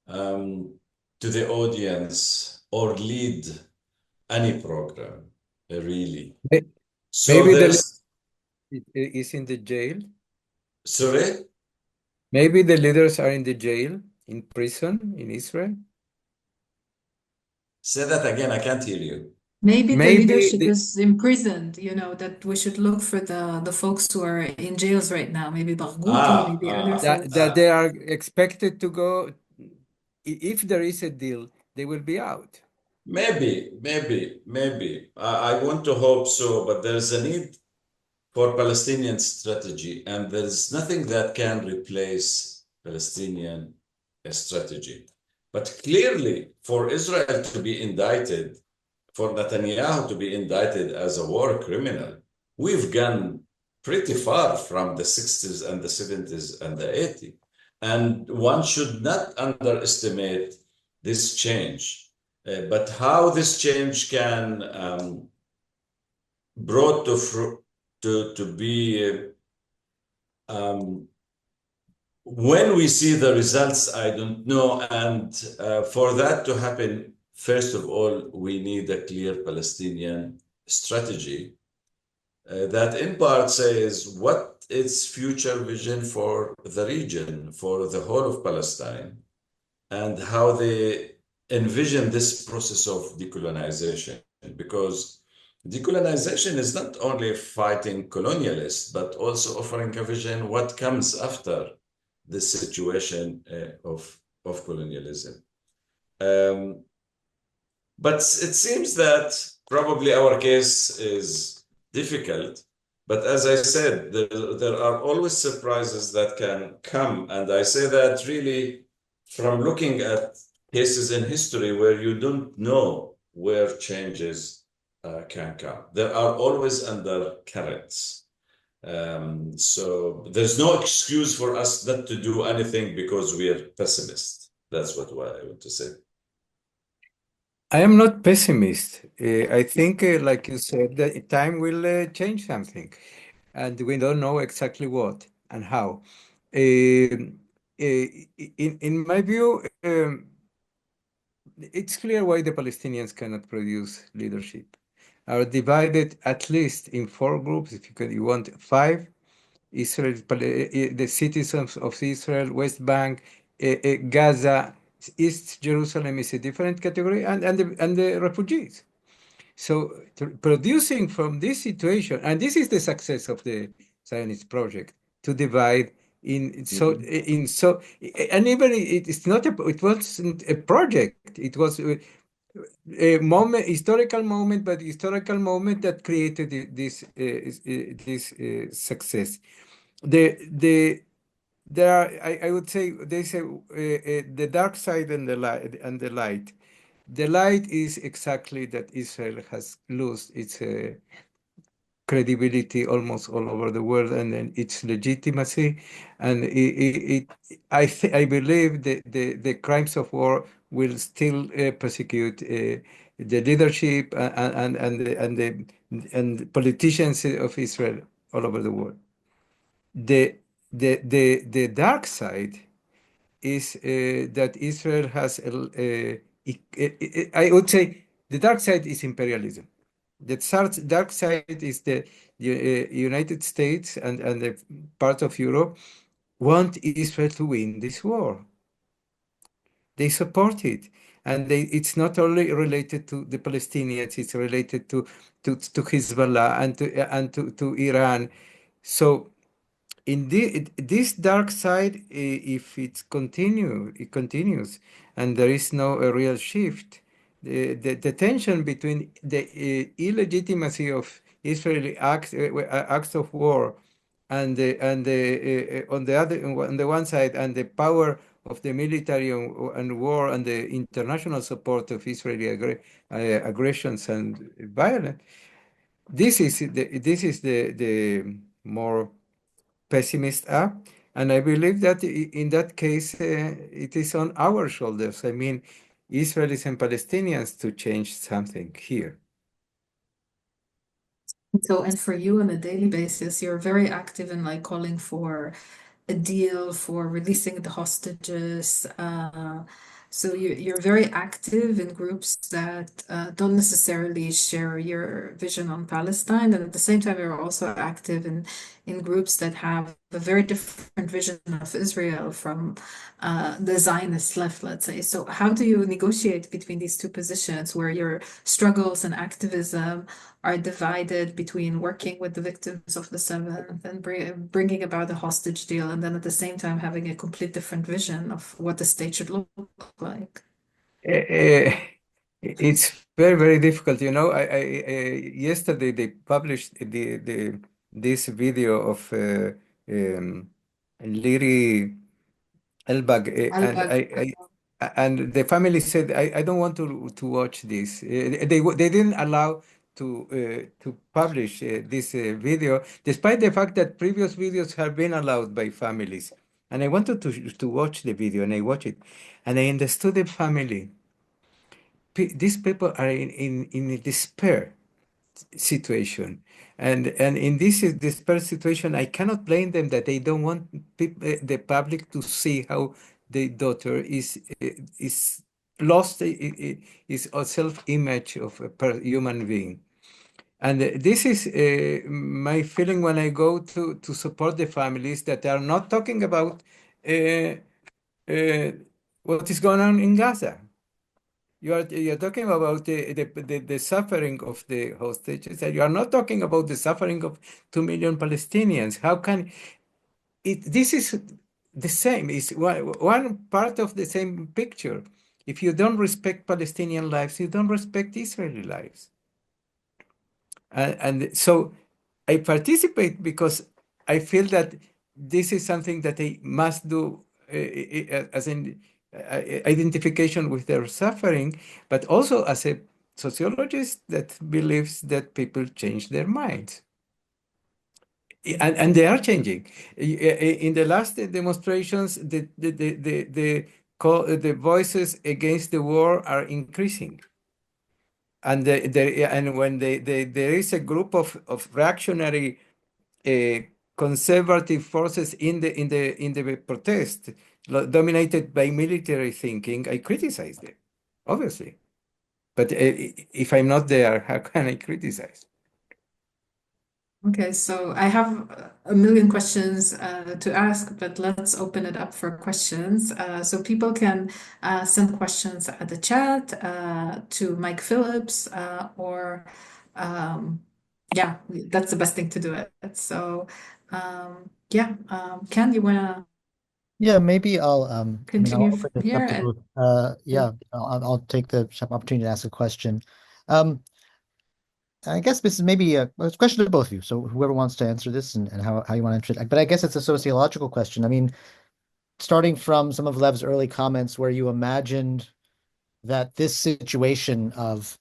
to the audience or lead any program, really. So Maybe the there's, is in the jail. sorry? Maybe the leaders are in the jail, in prison in Israel. Say that again, I can't hear you. Maybe the Maybe leadership the, is imprisoned, that we should look for the folks who are in jails right now, maybe Barghouti, maybe other that folks. they are expected to go. If there is a deal, they will be out. Maybe. I want to hope so, but there's a need for Palestinian strategy, and there's nothing that can replace Palestinian strategy. But clearly, for Israel to be indicted, for Netanyahu to be indicted as a war criminal, we've gone pretty far from the 60s and the 70s and the 80s. And one should not underestimate this change. But how this change can brought to be when we see the results, I don't know. And for that to happen, first of all, we need a clear Palestinian strategy that in part says what its future vision for the region, for the whole of Palestine, and how they envision this process of decolonization. Because decolonization is not only fighting colonialists, but also offering a vision what comes after this situation of colonialism. But it seems that probably our case is difficult. But as I said, there are always surprises that can come. And I say that really from looking at cases in history where you don't know where changes can come. There are always undercurrents. So there's no excuse for us not to do anything because we are pessimists. That's what I want to say. I am not pessimist. I think, like you said, that time will change something, and we don't know exactly what and how. In my view, it's clear why the Palestinians cannot produce leadership. Are divided at least in 4 groups, if you want 5. Israel, the citizens of Israel, West Bank, Gaza, East Jerusalem is a different category, and the refugees. So producing from this situation, and this is the success of the Zionist project, to divide and even it wasn't a project. It was a moment, historical moment, but historical moment that created this success. There are, I would say, they say the dark side and the light. The light is exactly that Israel has lost its credibility almost all over the world, and then its legitimacy. And I believe the crimes of war will still persecute the leadership and politicians of Israel all over the world. The dark side is that Israel has, I would say, the dark side is imperialism. The dark side is the United States and the part of Europe want Israel to win this war. They support it. And it's not only related to the Palestinians, it's related to Hezbollah and to Iran. So in this dark side, if it continues, and there is no a real shift, the tension between the illegitimacy of Israeli acts of war and on the other on the one side, and the power of the military and war and the international support of Israeli aggressions and violence. This is the more pessimist up, and I believe that in that case it is on our shoulders. I mean, Israelis and Palestinians to change something here. So, and for you on a daily basis, you're very active in like calling for a deal for releasing the hostages. So you're very active in groups that don't necessarily share your vision on Palestine, and at the same time, you're also active in groups that have a very different vision of Israel from the Zionist left, let's say. So how do you negotiate between these two positions, where your struggles and activism are divided between working with the victims of the 7th and bringing about a hostage deal, and then at the same time having a complete different vision of what the state should look like? It's very, very difficult. You know, yesterday they published this video of Liri Elbag, and the family said, I don't want to watch this. They didn't allow to publish this video, despite the fact that previous videos have been allowed by families. And I wanted to watch the video, and I watched it, and I understood the family. These people are in a despair situation, and in this despair situation, I cannot blame them that they don't want the public to see how the daughter is lost is a self-image of a human being. And this is my feeling when I go to support the families that are not talking about uh, what is going on in Gaza. You're talking about the suffering of the hostages, and you are not talking about the suffering of 2 million Palestinians. How can it? This is the same. It's one part of the same picture. If you don't respect Palestinian lives, you don't respect Israeli lives. And so I participate because I feel that this is something that they must do as an identification with their suffering, but also as a sociologist that believes that people change their minds. And they are changing. In the last demonstrations, the voices against the war are increasing. And when there is a group of reactionary conservative forces in the protest, dominated by military thinking, I criticize them, obviously. But if I'm not there, how can I criticize? Okay, so I have a million questions to ask, but let's open it up for questions. So people can send questions at the chat to Mike Phillips, or yeah, that's the best thing to do it. So yeah, Ken, you wanna Yeah, maybe I'll I'll continue open from this here? up to both. Yeah, I'll take the opportunity to ask a question. Um, I guess this is maybe it's a question to both of you. So whoever wants to answer this and how you want to answer it. But I guess it's a sociological question. I mean, starting from some of Lev's early comments where you imagined that this situation of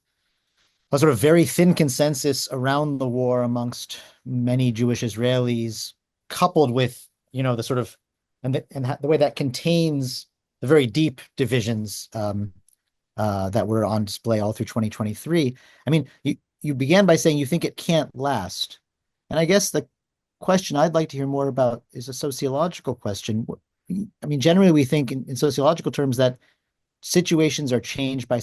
a sort of very thin consensus around the war amongst many Jewish Israelis, coupled with, the sort of the way that contains the very deep divisions that were on display all through 2023. I mean, you began by saying you think it can't last. And I guess the question I'd like to hear more about is a sociological question. I mean, generally we think in sociological terms that situations are changed by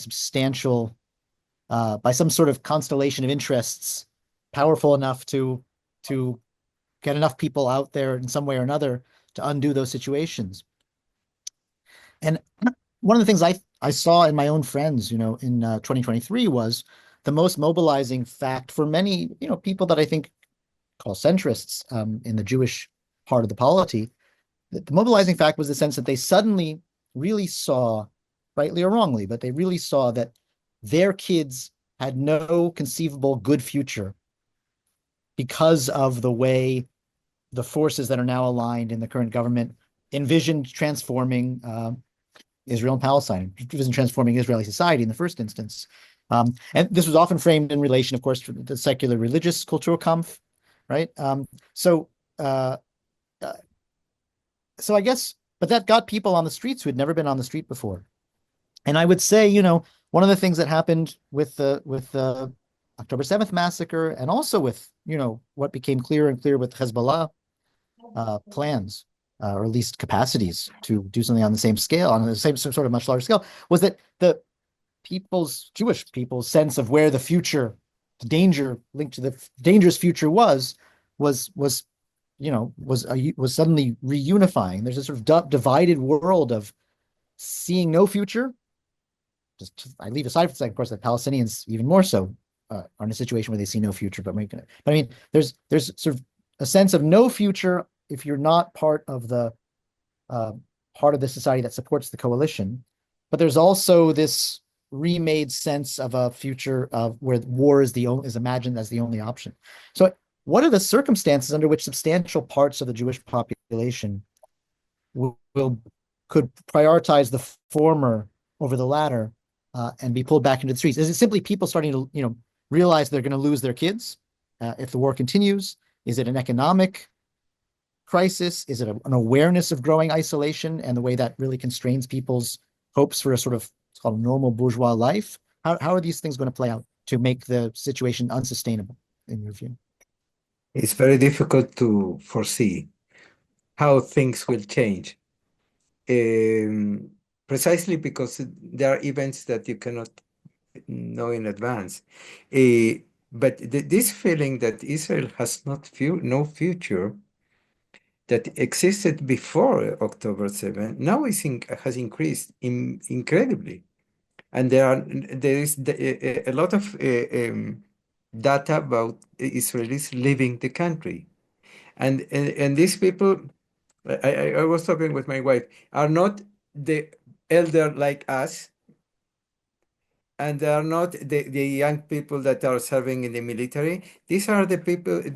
by some sort of constellation of interests powerful enough to get enough people out there in some way or another to undo those situations. And one of the things I saw in my own friends, in 2023 was the most mobilizing fact for many, people that I think call centrists in the Jewish part of the polity. The mobilizing fact was the sense that they suddenly really saw, rightly or wrongly, but they really saw that their kids had no conceivable good future because of the way the forces that are now aligned in the current government envisioned transforming Israel and Palestine, envisioned transforming Israeli society in the first instance. And this was often framed in relation, of course, to the secular religious Kulturkampf, right? Uh, uh, so I guess, but that got people on the streets who had never been on the street before. And I would say, one of the things that happened with the October 7th massacre, and also with, what became clearer and clearer with Hezbollah plans, or at least capacities to do something on the same scale, on the same sort of much larger scale, was that the Jewish people's sense of where the future, the danger linked to the dangerous future was suddenly reunifying. There's a sort of divided world of seeing no future. I leave aside for a second, of course, that Palestinians even more so are in a situation where they see no future. But I mean, there's sort of a sense of no future if you're not part of the society that supports the coalition. But there's also this remade sense of a future of where war is imagined as the only option. So, what are the circumstances under which substantial parts of the Jewish population could prioritize the former over the latter, and be pulled back into the streets? Is it simply people starting to, realize they're going to lose their kids if the war continues? Is it an economic crisis? Is it an awareness of growing isolation and the way that really constrains people's hopes for a sort of, it's called normal bourgeois life? How are these things going to play out to make the situation unsustainable, in your view? It's very difficult to foresee how things will change, precisely because there are events that you cannot know in advance. But this feeling that Israel has no future that existed before October 7 now has increased incredibly. And there is a lot of data about Israelis leaving the country. And these people, I was talking with my wife, are not the elder like us, and they are not the young people that are serving in the military. These are the people, people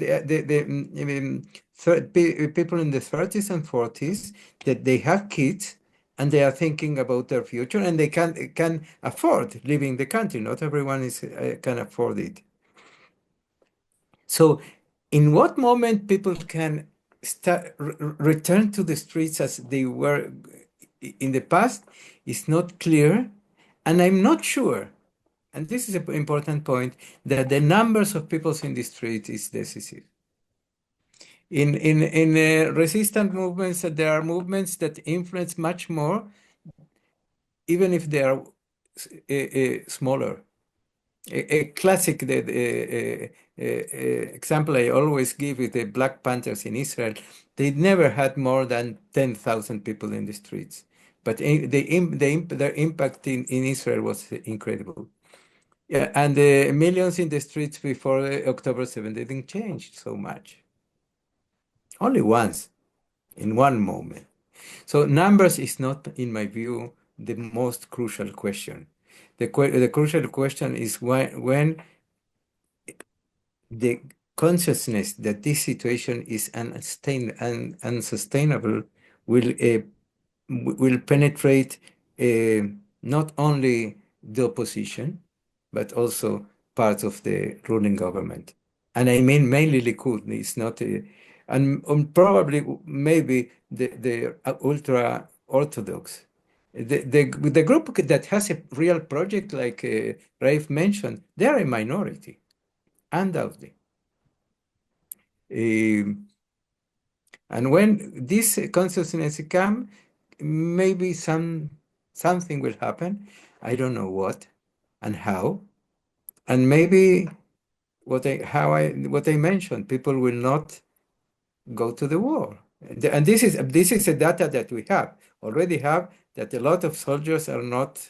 in the 30s and 40s, that they have kids and they are thinking about their future, and they can afford leaving the country. Not everyone can afford it. So, in what moment people can return to the streets as they were in the past is not clear, and I'm not sure. And this is an important point, that the numbers of people in the street is decisive. In resistant movements, there are movements that influence much more, even if they are smaller. A classic example I always give is the Black Panthers in Israel. They never had more than 10,000 people in the streets, but their impact in Israel was incredible. Yeah, and the millions in the streets before October 7 didn't change so much. Only once, in one moment. So numbers is not, in my view, the most crucial question. The crucial question is when the consciousness that this situation is unsustainable will penetrate not only the opposition, but also parts of the ruling government. And I mean mainly Likud. It's not, and probably maybe the ultra Orthodox. The group that has a real project, like Raef mentioned, they're a minority, undoubtedly. And when this consciousness comes, maybe something will happen. I don't know what and how. And maybe what I mentioned, people will not go to the war. And this is a data that we already have, that a lot of soldiers are not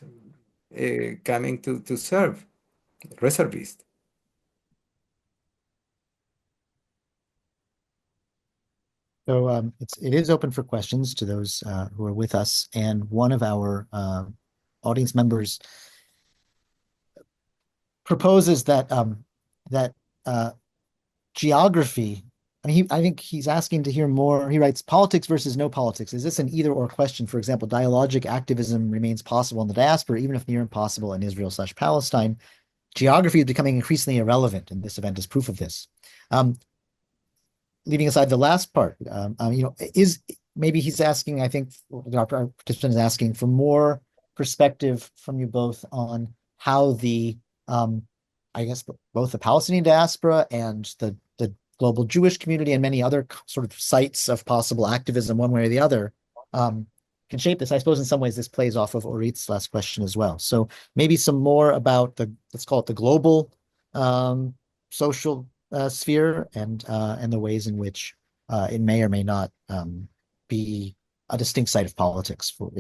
coming to serve, reservists. So it is open for questions to those who are with us, and one of our audience members proposes that that geography. I think he's asking to hear more. He writes, politics versus no politics. Is this an either-or question? For example, dialogic activism remains possible in the diaspora, even if near impossible in Israel/Palestine. Geography is becoming increasingly irrelevant, and this event is proof of this. Leaving aside the last part, is maybe he's asking, I think our participant is asking for more perspective from you both on how the, I guess, both the Palestinian diaspora and the global Jewish community and many other sort of sites of possible activism, one way or the other, can shape this. I suppose in some ways this plays off of Orit's last question as well. So maybe some more about let's call it the global social sphere and the ways in which it may or may not be a distinct site of politics for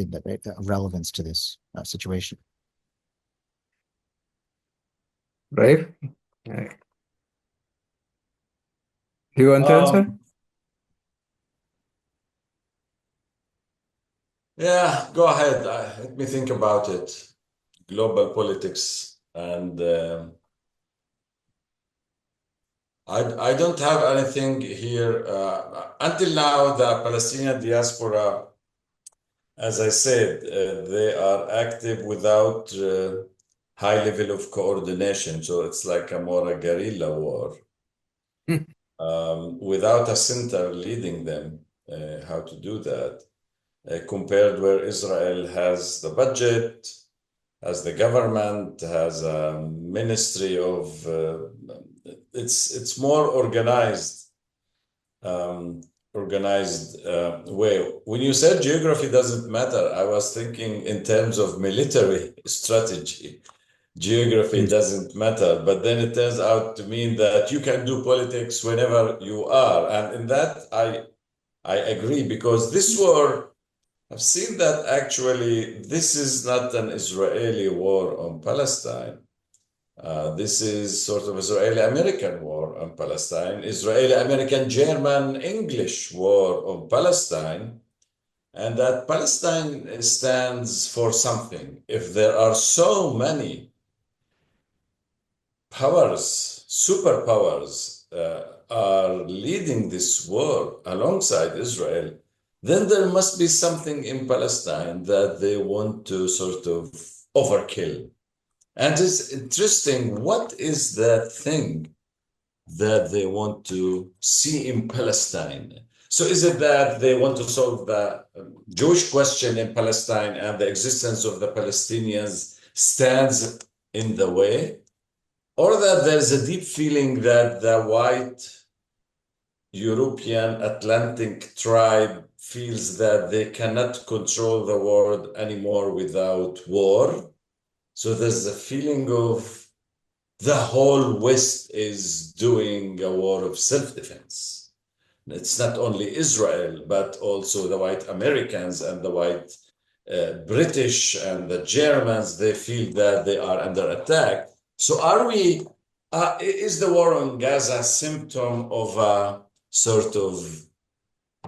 relevance to this situation. Raef, do you want to answer? Yeah, go ahead. Let me think about it. Global politics, and I don't have anything here. Until now, the Palestinian diaspora, as I said, they are active without high level of coordination. So it's like more a guerrilla war, without a center leading them, how to do that. Compared where Israel has the budget, has the government, has a ministry of, it's more organized, way. When you said geography doesn't matter, I was thinking in terms of military strategy. Geography doesn't matter, but then it turns out to mean that you can do politics whenever you are. And in that, I agree, because this war, I've seen that actually this is not an Israeli war on Palestine. This is sort of Israeli-American war on Palestine, Israeli-American-German-English war on Palestine, and that Palestine stands for something. If there are so many powers, superpowers, are leading this war alongside Israel, then there must be something in Palestine that they want to sort of overkill. And it's interesting, what is that thing that they want to see in Palestine? So is it that they want to solve the Jewish question in Palestine and the existence of the Palestinians stands in the way? Or that there's a deep feeling that the white European Atlantic tribe feels that they cannot control the world anymore without war. So there's a feeling of the whole West is doing a war of self-defense. It's not only Israel, but also the white Americans and the white British and the Germans, they feel that they are under attack. So is the war on Gaza a symptom of a sort of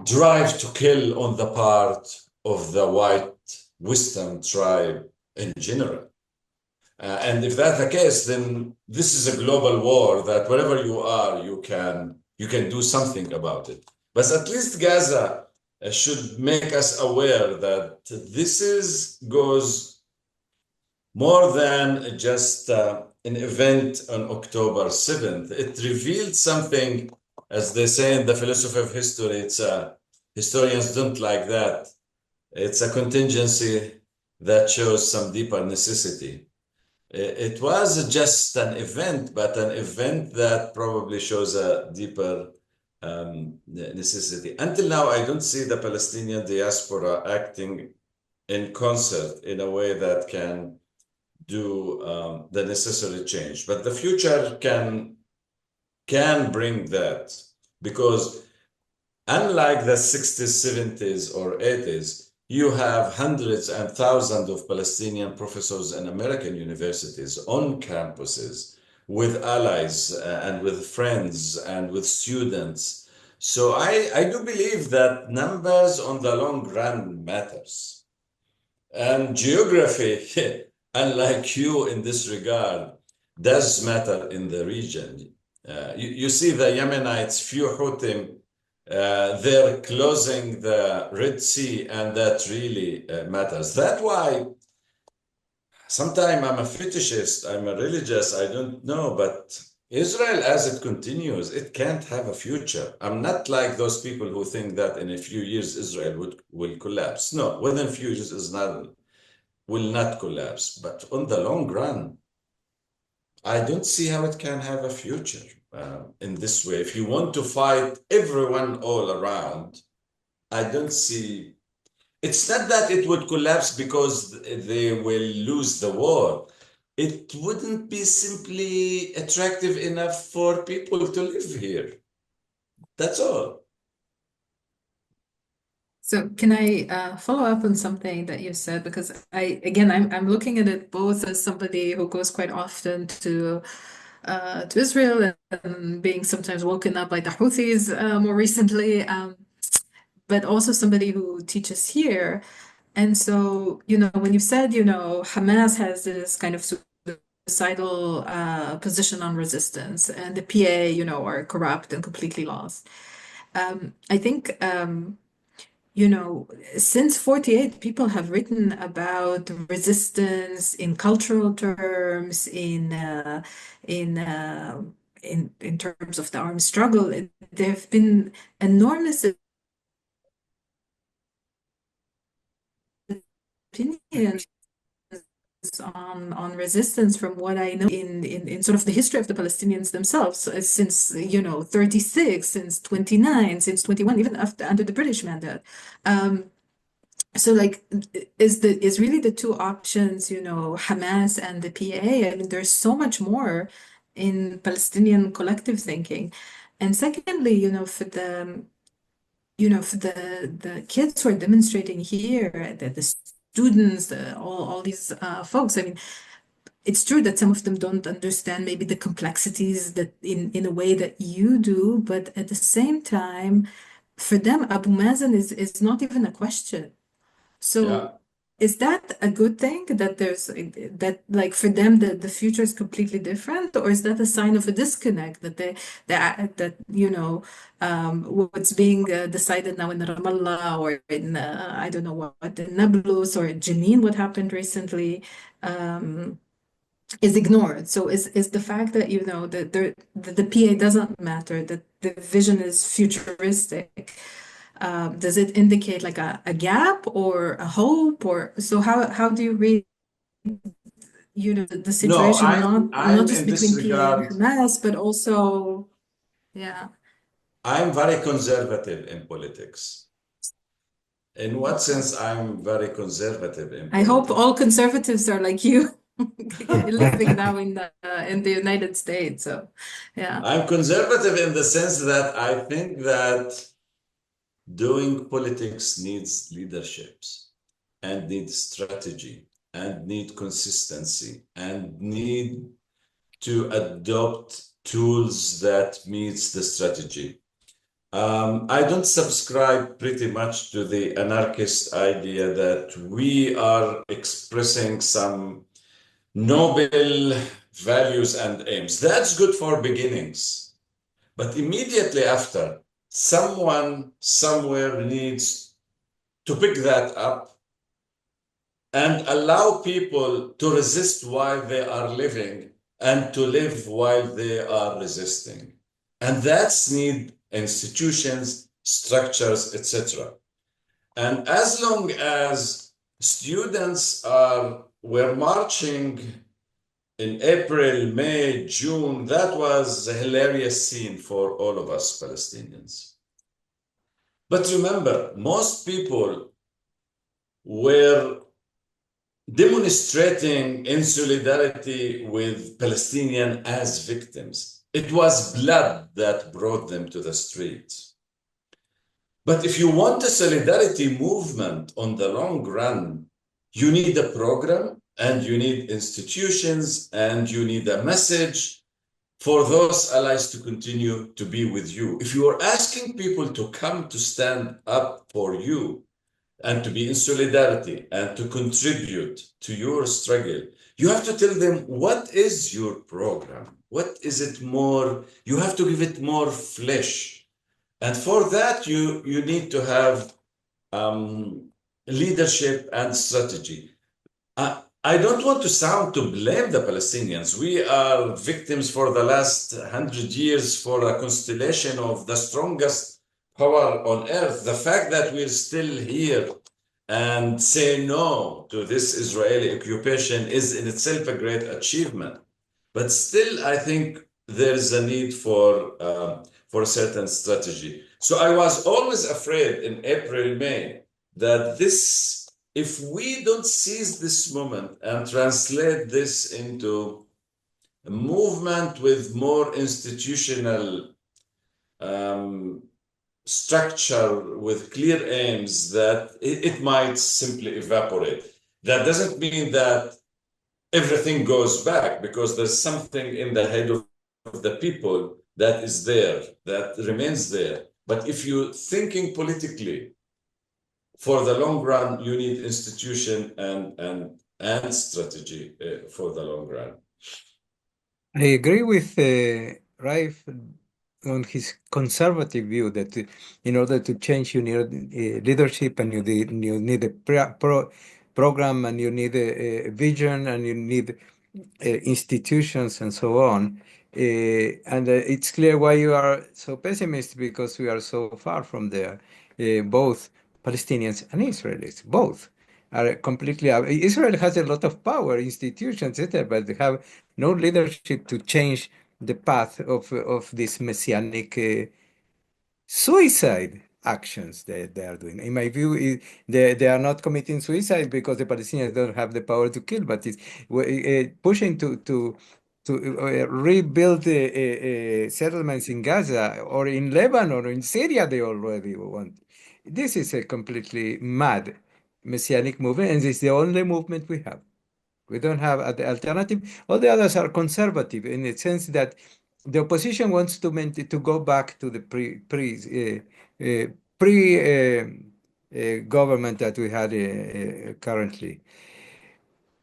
drive to kill on the part of the white Western tribe in general? And if that's the case, then this is a global war that wherever you are, you can do something about it. But at least Gaza should make us aware that this goes more than just an event on October 7th. It revealed something, as they say in the philosophy of history, historians don't like that. It's a contingency that shows some deeper necessity. It was just an event, but an event that probably shows a deeper necessity. Until now, I don't see the Palestinian diaspora acting in concert in a way that can do the necessary change. But the future can bring that, because unlike the 60s, 70s, or 80s, you have hundreds and thousands of Palestinian professors in American universities on campuses with allies and with friends and with students So I do believe that numbers on the long run matters. And geography, unlike you in this regard, does matter in the region. You see the Yemenites, few Houthim, they're closing the Red Sea, and that really matters. That's why sometimes I'm a fetishist, I'm a religious, I don't know, but Israel, as it continues, it can't have a future. I'm not like those people who think that in a few years Israel will collapse. No, within a few years will not collapse. But on the long run, I don't see how it can have a future in this way. If you want to fight everyone all around, I don't see. It's not that it would collapse because they will lose the war. It wouldn't be simply attractive enough for people to live here. That's all. So can I follow up on something that you said? Because I'm looking at it both as somebody who goes quite often to Israel and being sometimes woken up by the Houthis more recently, but also somebody who teaches here. And so, when you said, Hamas has this kind of suicidal position on resistance, and the PA, are corrupt and completely lost. I think since 48, people have written about resistance in cultural terms, in terms of the armed struggle. There have been enormous opinions on resistance from what I know in sort of the history of the Palestinians themselves since 36, since 29, since 21, even after under the British mandate. So like is really the two options, Hamas and the PA. I mean, there's so much more in Palestinian collective thinking. And secondly, for the kids who are demonstrating here, the students, all these folks, I mean, it's true that some of them don't understand maybe the complexities that in a way that you do, but at the same time, for them, Abu Mazen is not even a question. So Yeah. is that a good thing that that like for them the future is completely different, or is that a sign of a disconnect that what's being decided now in Ramallah or in I don't know what in Nablus or in Jenin, what happened recently, is ignored. So is the fact that the PA doesn't matter, that the vision is futuristic, does it indicate like a gap or a hope, or so how do you read the No, situation, not I'm just in this between PA and regard, Hamas, but also I'm very conservative in politics. In what sense I'm very conservative in I hope politics? all conservatives are like you living now in the United States. So yeah. I'm conservative in the sense that I think that doing politics needs leaderships and needs strategy and need consistency and need to adopt tools that meets the strategy. I don't subscribe pretty much to the anarchist idea that we are expressing some noble values and aims. That's good for beginnings. But immediately after, someone somewhere needs to pick that up and allow people to resist while they are living and to live while they are resisting. And that's need institutions, structures, etc. And as long as students were marching in April, May, June, that was a hilarious scene for all of us Palestinians. But remember, most people were demonstrating in solidarity with Palestinians as victims. It was blood that brought them to the streets. But if you want a solidarity movement on the long run, you need a program and you need institutions and you need a message for those allies to continue to be with you. If you are asking people to come to stand up for you and to be in solidarity and to contribute to your struggle, you have to tell them what is your program? What is it more? You have to give it more flesh. And for that, you need to have leadership and strategy. I don't want to sound to blame the Palestinians. We are victims for the last 100 years for a constellation of the strongest power on earth. The fact that we're still here and say no to this Israeli occupation is in itself a great achievement. But still, I think there is a need for a certain strategy. So I was always afraid in April, May, that this, if we don't seize this moment and translate this into a movement with more institutional structure with clear aims, that it might simply evaporate. That doesn't mean that everything goes back, because there's something in the head of the people that is there, that remains there. But if you're thinking politically for the long run, you need institution and strategy for the long run. I agree with Raef on his conservative view that in order to change, you need leadership, and you need a program, and you need a vision, and you need institutions, and so on. And it's clear why you are so pessimistic, because we are so far from there. Both Palestinians and Israelis, both are completely. Israel has a lot of power, institutions, etc., but they have no leadership to change the path of this messianic suicide actions that they are doing. In my view, they are not committing suicide because the Palestinians don't have the power to kill, but it's pushing to rebuild settlements in Gaza or in Lebanon or in Syria. They already want. This is a completely mad messianic movement, and it's the only movement we have. We don't have the alternative. All the others are conservative in the sense that the opposition wants to go back to the pre government that we had currently.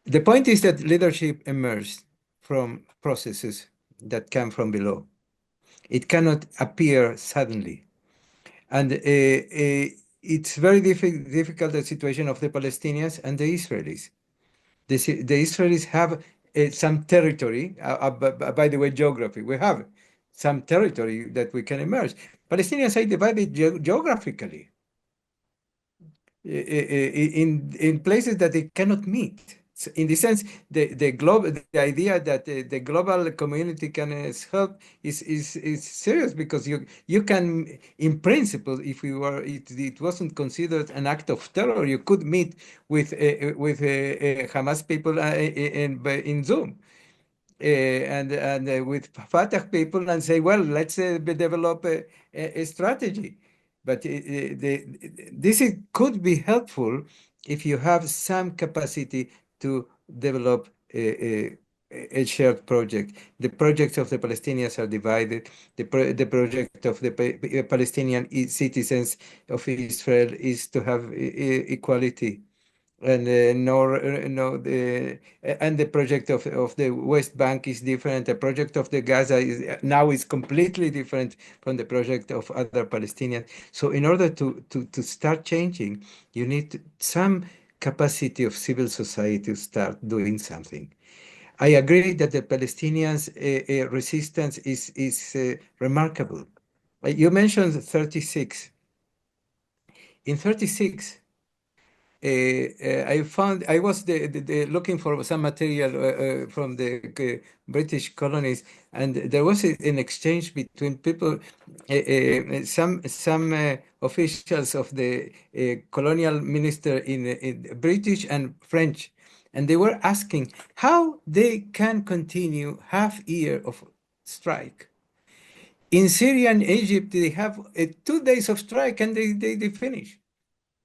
The point is that leadership emerged from processes that come from below. It cannot appear suddenly. And it's very difficult, the situation of the Palestinians and the Israelis. The Israelis have some territory, by the way, geography. We have some territory that we can emerge. Palestinians are divided geographically in places that they cannot meet. So in the sense, the idea that the global community can help is serious, because you can, in principle, if it wasn't considered an act of terror, you could meet with Hamas people in Zoom. And with Fatah people, and say, well, let's develop a strategy. But this could be helpful if you have some capacity to develop a shared project. The projects of the Palestinians are divided. The project of the Palestinian citizens of Israel is to have equality. And and the project of the West Bank is different. The project of the Gaza is completely different from the project of other Palestinians. So in order to start changing, you need some capacity of civil society to start doing something. I agree that the Palestinians' resistance is remarkable. You mentioned 36. In 36, I was looking for some material from the British colonies, and there was an exchange between people, some officials of the colonial minister in British and French, and they were asking how they can continue half year of strike. In Syria and Egypt, they have 2 days of strike, and they finish.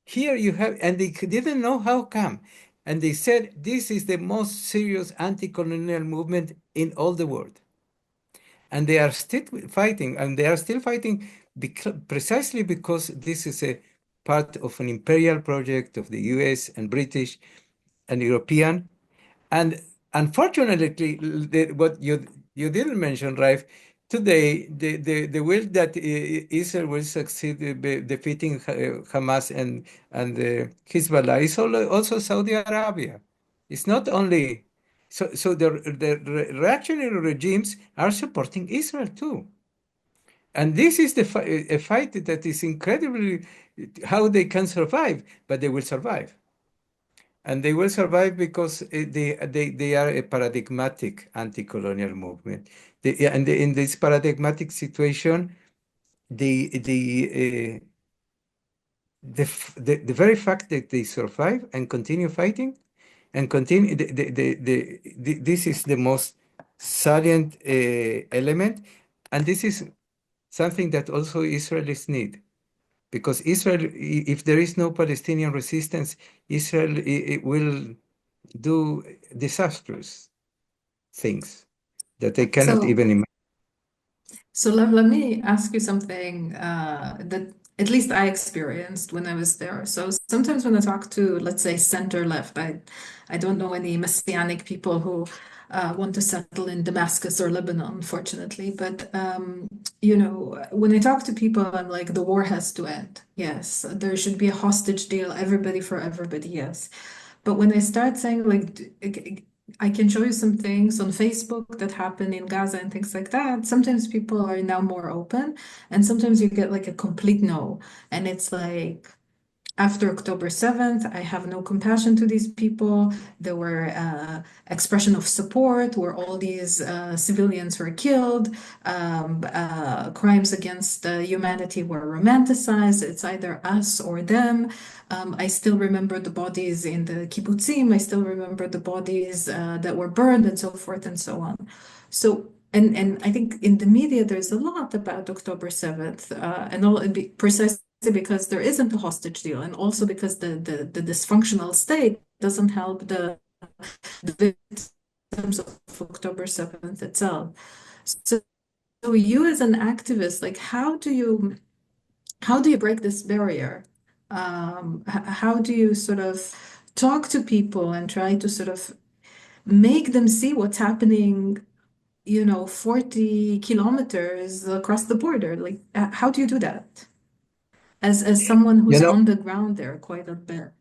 Here you have, and they didn't know how come. And they said, this is the most serious anti-colonial movement in all the world. and they are still fighting, and they are still fighting precisely because this is a part of an imperial project of the US and British and European. And unfortunately, what you didn't mention, Raif, today the will that Israel will succeed defeating Hamas and Hezbollah is also Saudi Arabia. It's not only so the reactionary regimes are supporting Israel too. And this is a fight that is incredibly how they can survive, but they will survive. And they will survive because they are a paradigmatic anti-colonial movement. In this paradigmatic situation, the very fact that they survive and continue fighting and continue, this is the most salient element. And this is something that also Israelis need. Because Israel, if there is no Palestinian resistance, Israel it will do disastrous things that they cannot So, even imagine. so let me ask you something that at least I experienced when I was there. So sometimes when I talk to, let's say, center left, I don't know any messianic people who want to settle in Damascus or Lebanon, unfortunately. But when I talk to people, I'm like, the war has to end. Yes, there should be a hostage deal, everybody for everybody. Yes. But when I start saying like I can show you some things on Facebook that happen in Gaza and things like that. Sometimes people are now more open, and sometimes you get like a complete no. And it's like, after October 7th, I have no compassion to these people. There were expression of support where all these civilians were killed. Crimes against humanity were romanticized. It's either us or them. I still remember the bodies in the kibbutzim. I still remember the bodies that were burned and so forth and so on. So, and I think in the media, there's a lot about October 7th and all precisely because there isn't a hostage deal, and also because the dysfunctional state doesn't help the victims of October 7th itself. So, you as an activist, like how do you break this barrier? How do you sort of talk to people and try to sort of make them see what's happening, 40 kilometers across the border? Like, how do you do that? As someone You who's know, on the ground there quite a bit.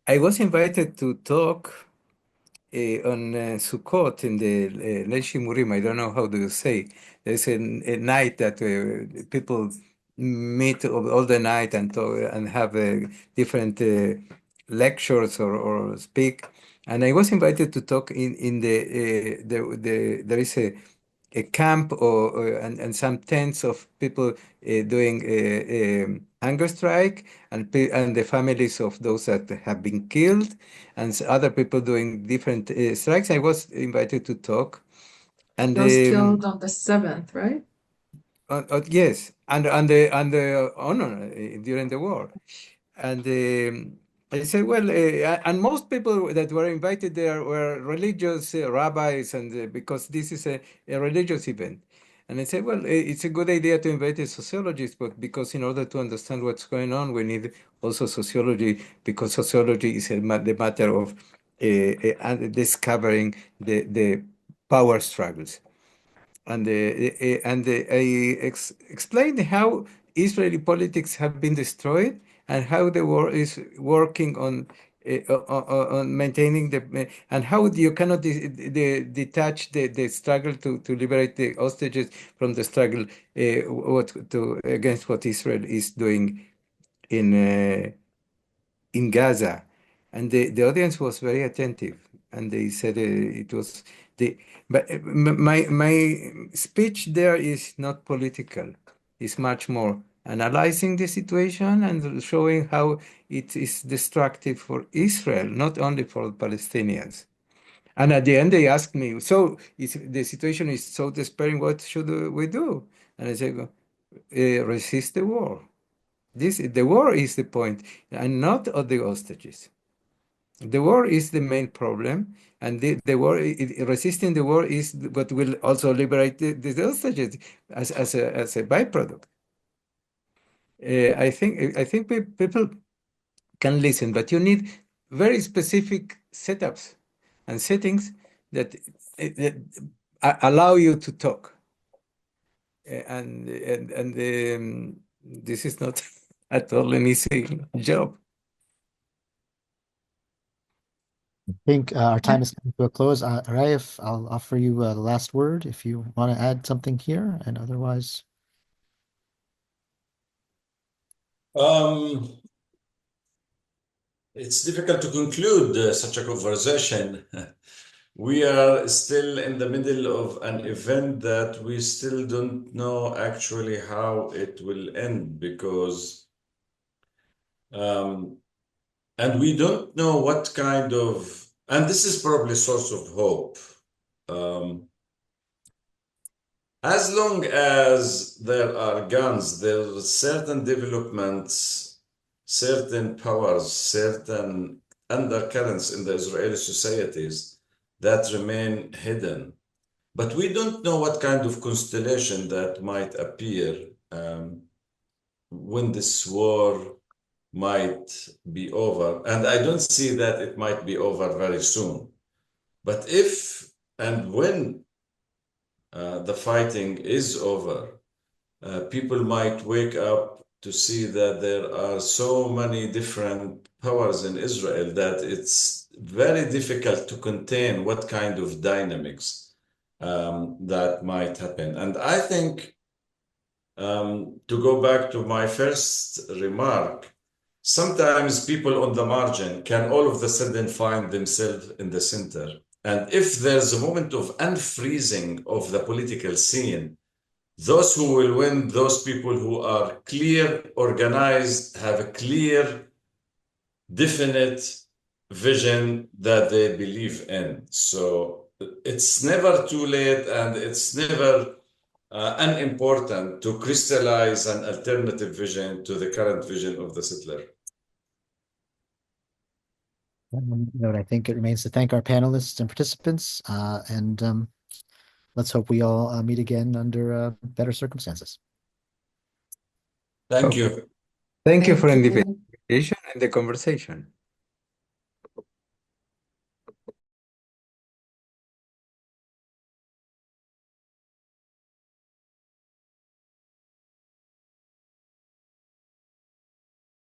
I was invited to talk on Sukkot in the Leil Shimurim. I don't know how do you say. There's a night that people meet all the night and talk, and have different lectures or speak. And I was invited to talk in there is a camp and some tents of people doing a hunger strike and the families of those that have been killed and other people doing different strikes. I was invited to talk and Those killed on the 7th, right? yes, and the honor during the war. And I said, well, and most people that were invited there were religious rabbis, and because this is a religious event. And I said, well, it's a good idea to invite a sociologist, but because in order to understand what's going on, we need also sociology, because sociology is the matter of discovering the power struggles. And explained how Israeli politics have been destroyed and how the war is working on maintaining and how you cannot detach the struggle to liberate the hostages from the struggle against what Israel is doing in Gaza. And the audience was very attentive, and they said it was the. But my speech there is not political. It's much more analyzing the situation and showing how it is destructive for Israel, not only for Palestinians. And at the end, they asked me, "So the situation is so despairing. What should we do?" And I said, "Resist the war. The war is the point, and not of the hostages." The war is the main problem, and the war, resisting the war is what will also liberate the hostages as a byproduct. I think people can listen, but you need very specific setups and settings that allow you to talk. And this is not at all an easy job. I think our time is coming to a close. Raef, I'll offer you the last word if you want to add something here, and otherwise. It's difficult to conclude such a conversation. We are still in the middle of an event that we still don't know actually how it will end because, and we don't know what kind of, and this is probably source of hope. As long as there are guns, there are certain developments, certain powers, certain undercurrents in the Israeli societies that remain hidden. But we don't know what kind of constellation that might appear when this war might be over. And I don't see that it might be over very soon. But if and when the fighting is over, people might wake up to see that there are so many different powers in Israel that it's very difficult to contain what kind of dynamics that might happen. And I think, to go back to my first remark, sometimes people on the margin can all of a sudden find themselves in the center. And if there's a moment of unfreezing of the political scene, those who will win, those people who are clear, organized, have a clear, definite vision that they believe in. So it's never too late and it's never unimportant to crystallize an alternative vision to the current vision of the settler. I think it remains to thank our panelists and participants, and let's hope we all meet again under better circumstances. Thank you. Thank you for Thank the you. invitation and the conversation.